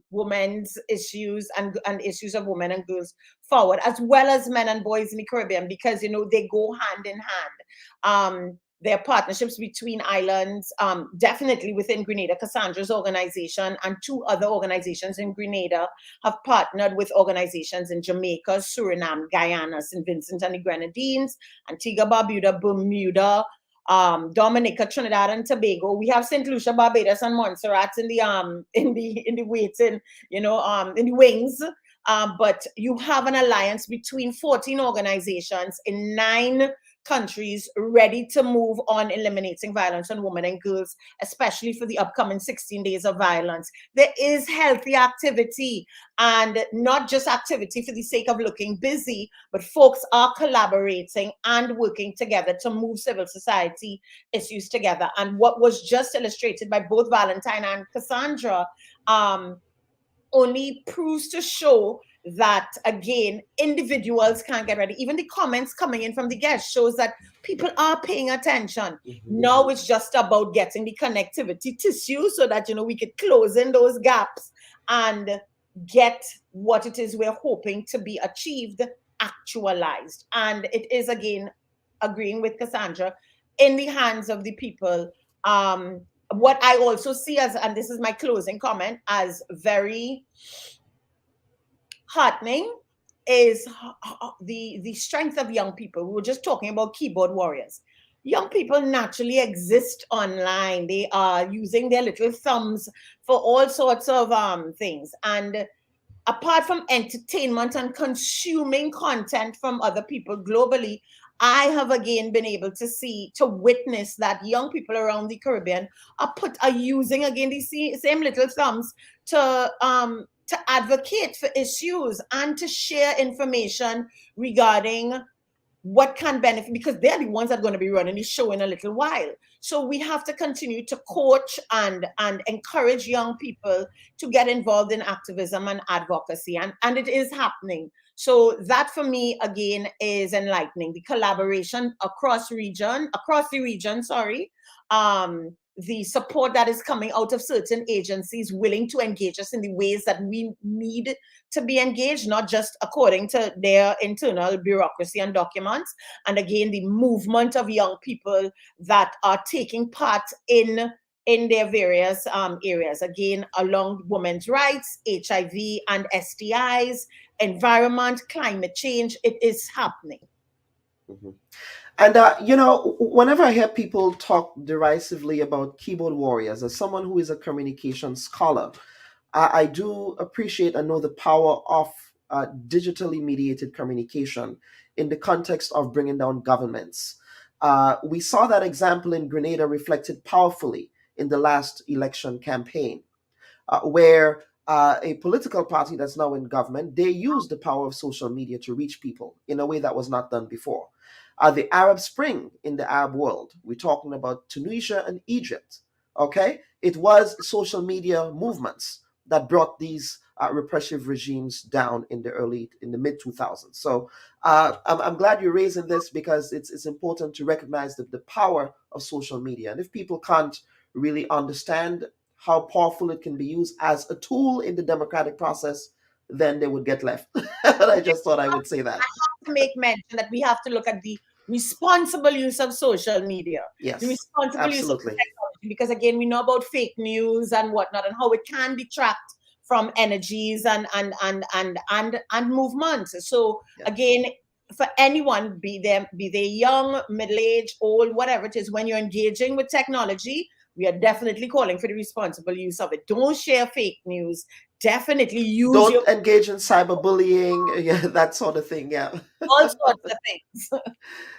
H: women's issues and issues of women and girls forward, as well as men and boys in the Caribbean, because they go hand in hand. There are partnerships between islands, definitely within Grenada. Cassandra's organization and 2 other organizations in Grenada have partnered with organizations in Jamaica, Suriname, Guyana, St. Vincent and the Grenadines, Antigua, Barbuda, Bermuda, Dominica, Trinidad and Tobago. We have St. Lucia, Barbados, and Montserrat in the waiting, in the wings. But you have an alliance between 14 organizations in 9 countries ready to move on eliminating violence on women and girls, especially for the upcoming 16 days of violence. There is healthy activity, and not just activity for the sake of looking busy, but folks are collaborating and working together to move civil society issues together. And what was just illustrated by both Valentine and Cassandra only proves to show that, again, individuals can't get ready. Even the comments coming in from the guests shows that people are paying attention. Now it's just about getting the connectivity tissue so that, we could close in those gaps and get what it is we're hoping to be achieved actualized. And it is, again, agreeing with Cassandra, in the hands of the people. What I also see as, and this is my closing comment, as very heartening is the strength of young people. We were just talking about keyboard warriors. Young people naturally exist online. They are using their little thumbs for all sorts of things. And apart from entertainment and consuming content from other people globally, I have again been able to witness that young people around the Caribbean are using again these same little thumbs to advocate for issues and to share information regarding what can benefit, because they're the ones that are going to be running the show in a little while. So we have to continue to coach and encourage young people to get involved in activism and advocacy, and it is happening. So that for me, again, is enlightening. The collaboration across the region, the support that is coming out of certain agencies willing to engage us in the ways that we need to be engaged, not just according to their internal bureaucracy and documents. And again, the movement of young people that are taking part in their various areas, again, along women's rights, HIV and STIs, environment, climate change. It is happening.
A: And, whenever I hear people talk derisively about keyboard warriors, as someone who is a communication scholar, I do appreciate and know the power of digitally mediated communication in the context of bringing down governments. We saw that example in Grenada reflected powerfully in the last election campaign, where a political party that's now in government, they used the power of social media to reach people in a way that was not done before. The Arab Spring in the Arab world, we're talking about Tunisia and Egypt, okay? It was social media movements that brought these repressive regimes down in the mid 2000s. So I'm glad you're raising this, because it's important to recognize the power of social media. And if people can't really understand how powerful it can be used as a tool in the democratic process, then they would get left. And I just thought I would say that.
H: I have to make mention that we have to look at the responsible use of social media.
A: Yes,
H: the responsible
A: absolutely.
H: use of technology, because again, we know about fake news and whatnot, and how it can detract from energies and movements. So again, for anyone, be they young, middle-aged, old, whatever it is, when you're engaging with technology, we are definitely calling for the responsible use of it. Don't share fake news. Definitely use.
A: Don't engage in cyberbullying, yeah, that sort of thing. Yeah,
H: all sorts of things.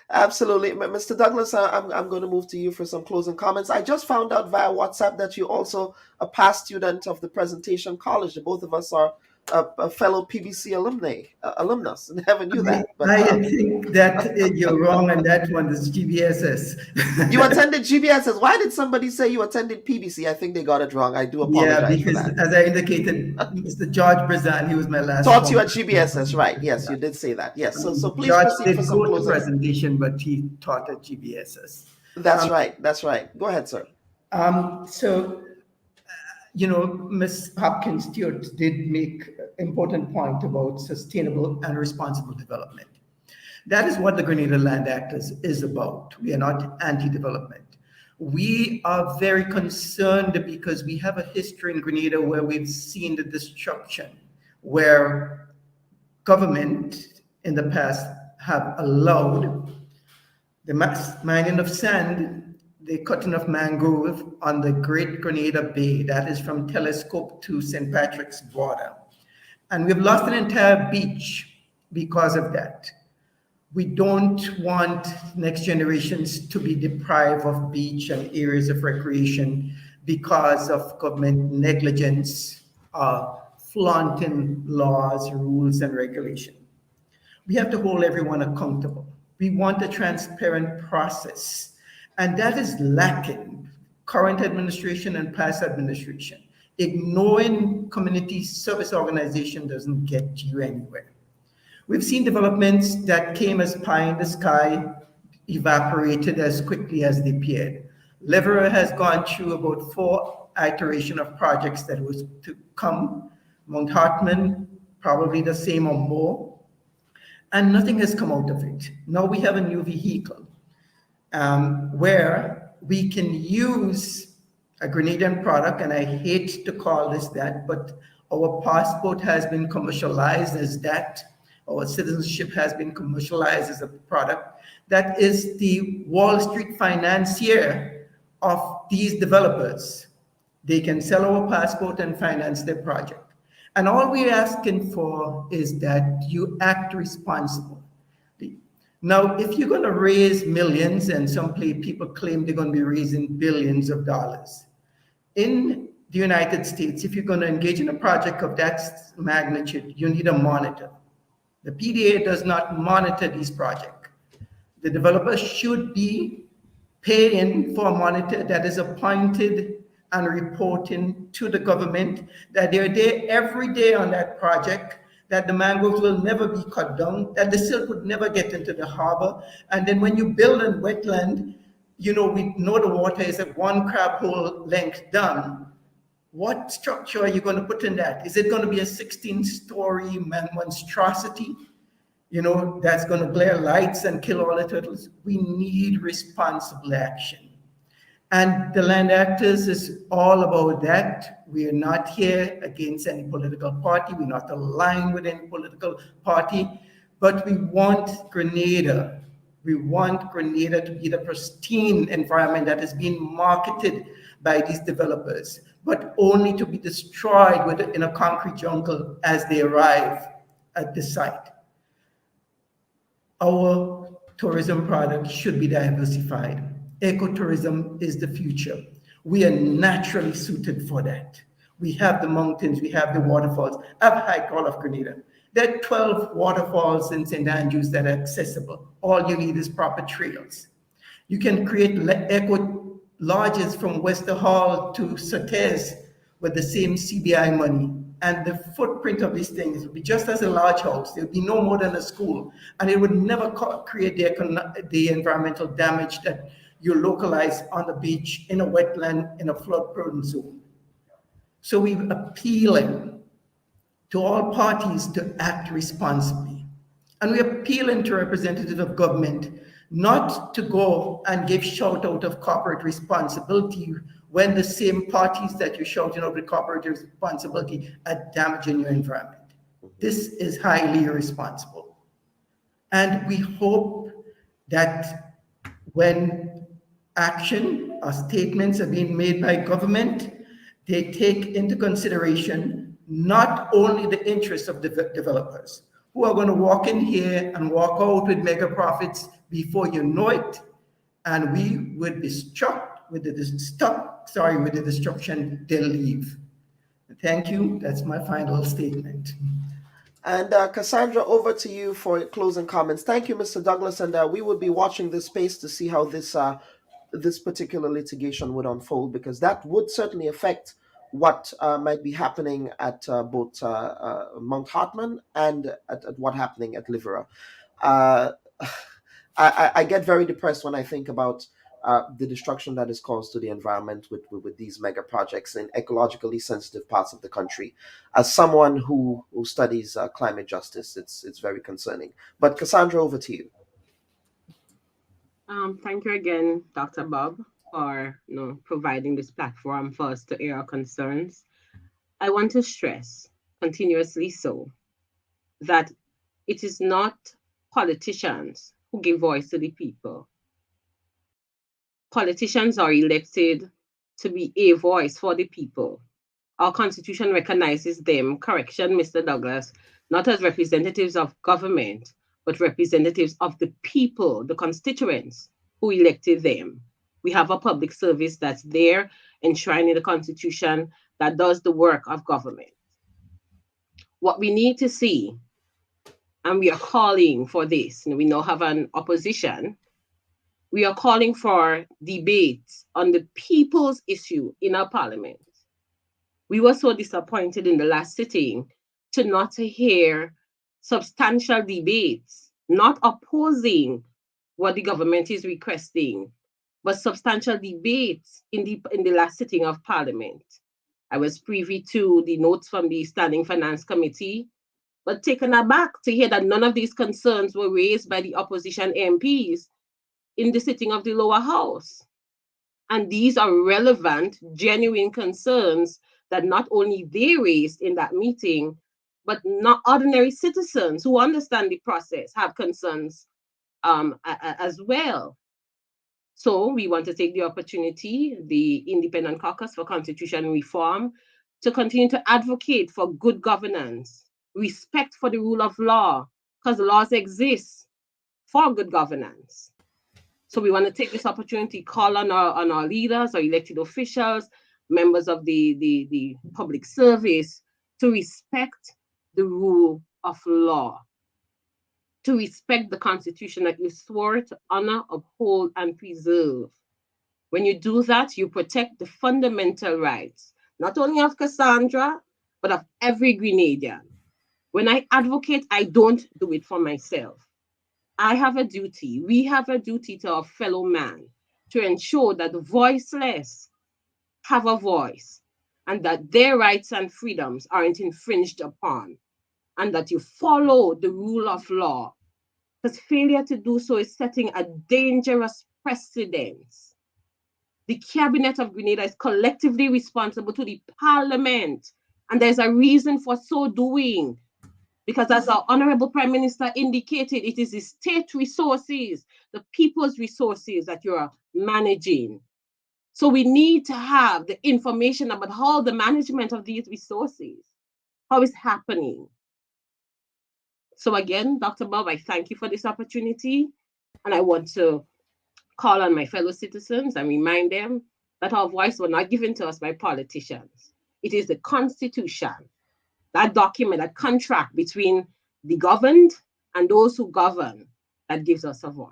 A: Absolutely, Mr. Douglas. I'm going to move to you for some closing comments. I just found out via WhatsApp that you're also a past student of the Presentation College. Both of us are a fellow PBC alumnus. Never knew that. But
I: I think that you're wrong on that one. It's GBSS.
A: You attended GBSS. Why did somebody say you attended PBC? I think they got it wrong. I do apologize.
I: Yeah, because
A: for that.
I: As I indicated, Mr. George Brazan, he was my last.
A: Taught you at GBSS, right? Yes, you did say that. Yes. So please
I: George
A: proceed
I: did
A: for some
I: go to
A: closing.
I: Presentation, but he taught at GBSS.
A: That's right. That's right. Go ahead, sir.
I: Ms. Hopkins Stewart did make an important point about sustainable and responsible development. That is what the Grenada Land Act is about. We are not anti-development. We are very concerned because we have a history in Grenada where we've seen the destruction, where government in the past have allowed the mining of sand, the cutting of mangrove on the Great Grenada Bay, that is from Telescope to St. Patrick's border. And we've lost an entire beach because of that. We don't want next generations to be deprived of beach and areas of recreation because of government negligence, flaunting laws, rules, and regulation. We have to hold everyone accountable. We want a transparent process, and that is lacking current administration and past administration. Ignoring community service organization doesn't get you anywhere. We've seen developments that came as pie in the sky, evaporated as quickly as they appeared. Leverer has gone through about 4 iterations of projects that was to come. Mount Hartman, probably the same or more, and nothing has come out of it. Now we have a new vehicle where we can use a Grenadian product, and I hate to call this that, but our passport has been commercialized as that. Our citizenship has been commercialized as a product that is the Wall Street financier of these developers. They can sell our passport and finance their project. And all we're asking for is that you act responsibly. Now, if you're going to raise millions, and some people claim they're going to be raising billions of dollars, in the United States, if you're going to engage in a project of that magnitude, you need a monitor. The PDA does not monitor these projects. The developer should be paying for a monitor that is appointed and reporting to the government that they're there every day on that project, that the mangroves will never be cut down, that the silt would never get into the harbor. And then when you build a wetland, we know the water is at 1 crab hole length down. What structure are you going to put in that? Is it going to be a 16-story monstrosity, that's going to glare lights and kill all the turtles? We need responsible action. And the Land Actors is all about that. We are not here against any political party. We're not aligned with any political party, but we want Grenada. We want Grenada to be the pristine environment that is being marketed by these developers, but only to be destroyed in a concrete jungle as they arrive at the site. Our tourism product should be diversified. Ecotourism is the future. We are naturally suited for that. We have the mountains, we have the waterfalls. I've hiked all of Grenada. There are 12 waterfalls in St. Andrews that are accessible. All you need is proper trails. You can create eco lodges from Wester Hall to Sotez with the same CBI money. And the footprint of these things would be just as a large house. There would be no more than a school. And it would never create the environmental damage that you localize on the beach, in a wetland, in a flood-prone zone. So we're appealing to all parties to act responsibly. And we're appealing to representatives of government not to go and give shout out of corporate responsibility when the same parties that you're shouting out with corporate responsibility are damaging your environment. This is highly irresponsible. And we hope that when action or statements are being made by government, they take into consideration not only the interests of the developers who are going to walk in here and walk out with mega profits before you know it, and we would be struck with the destruction they'll leave. Thank you. That's my final statement.
A: And Cassandra, over to you for closing comments. Thank you, Mr. Douglas, and we will be watching this space to see how this particular litigation would unfold, because that would certainly affect what might be happening at both Mount Hartman and at what happening at Livera. I get very depressed when I think about the destruction that is caused to the environment with these mega projects in ecologically sensitive parts of the country. As someone who studies climate justice, it's very concerning. But Cassandra, over to you.
G: Thank you again, Dr. Bob, for providing this platform for us to air our concerns. I want to stress, continuously so, that it is not politicians who give voice to the people. Politicians are elected to be a voice for the people. Our Constitution recognizes them, correction, Mr. Douglas, not as representatives of government, but representatives of the people, the constituents who elected them. We have a public service that's there, enshrined in the Constitution, that does the work of government. What we need to see, and we are calling for this, and we now have an opposition, we are calling for debates on the people's issue in our parliament. We were so disappointed in the last sitting to not hear substantial debates, not opposing what the government is requesting, but substantial debates in the last sitting of Parliament. I was privy to the notes from the Standing Finance Committee, but taken aback to hear that none of these concerns were raised by the opposition MPs in the sitting of the lower house. And these are relevant, genuine concerns that not only they raised in that meeting, but not ordinary citizens who understand the process have concerns as well. So we want to take the opportunity, the Independent Caucus for Constitution Reform, to continue to advocate for good governance, respect for the rule of law, because laws exist for good governance. So we want to take this opportunity, call on our leaders, our elected officials, members of the public service, to respect the rule of law, to respect the Constitution that you swore to honor, uphold, and preserve. When you do that, you protect the fundamental rights, not only of Cassandra, but of every Grenadian. When I advocate, I don't do it for myself. I have a duty, we have a duty to our fellow man to ensure that the voiceless have a voice and that their rights and freedoms aren't infringed upon, and that you follow the rule of law, because failure to do so is setting a dangerous precedent. The Cabinet of Grenada is collectively responsible to the Parliament, and there's a reason for so doing. Because as our Honorable Prime Minister indicated, it is the state resources, the people's resources that you're managing. So we need to have the information about how the management of these resources, how it's happening. So again, Dr. Bob, I thank you for this opportunity. And I want to call on my fellow citizens and remind them that our voice was not given to us by politicians. It is the Constitution, that document, that contract between the governed and those who govern, that gives us a voice.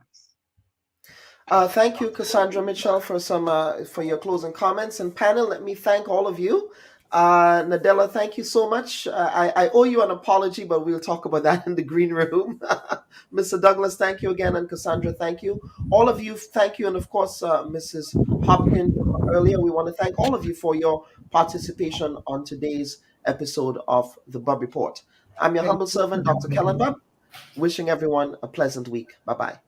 A: Thank you, Cassandra Mitchell, for your closing comments. And panel, let me thank all of you. Nadella, thank you so much. I owe you an apology, but we'll talk about that in the green room. Mr. Douglas, thank you again. And Cassandra, thank you. All of you, thank you. And of course, Mrs. Hopkins, earlier, we want to thank all of you for your participation on today's episode of the Bub Report. I'm your humble servant, Dr. Kellen Bub, wishing everyone a pleasant week. Bye-bye.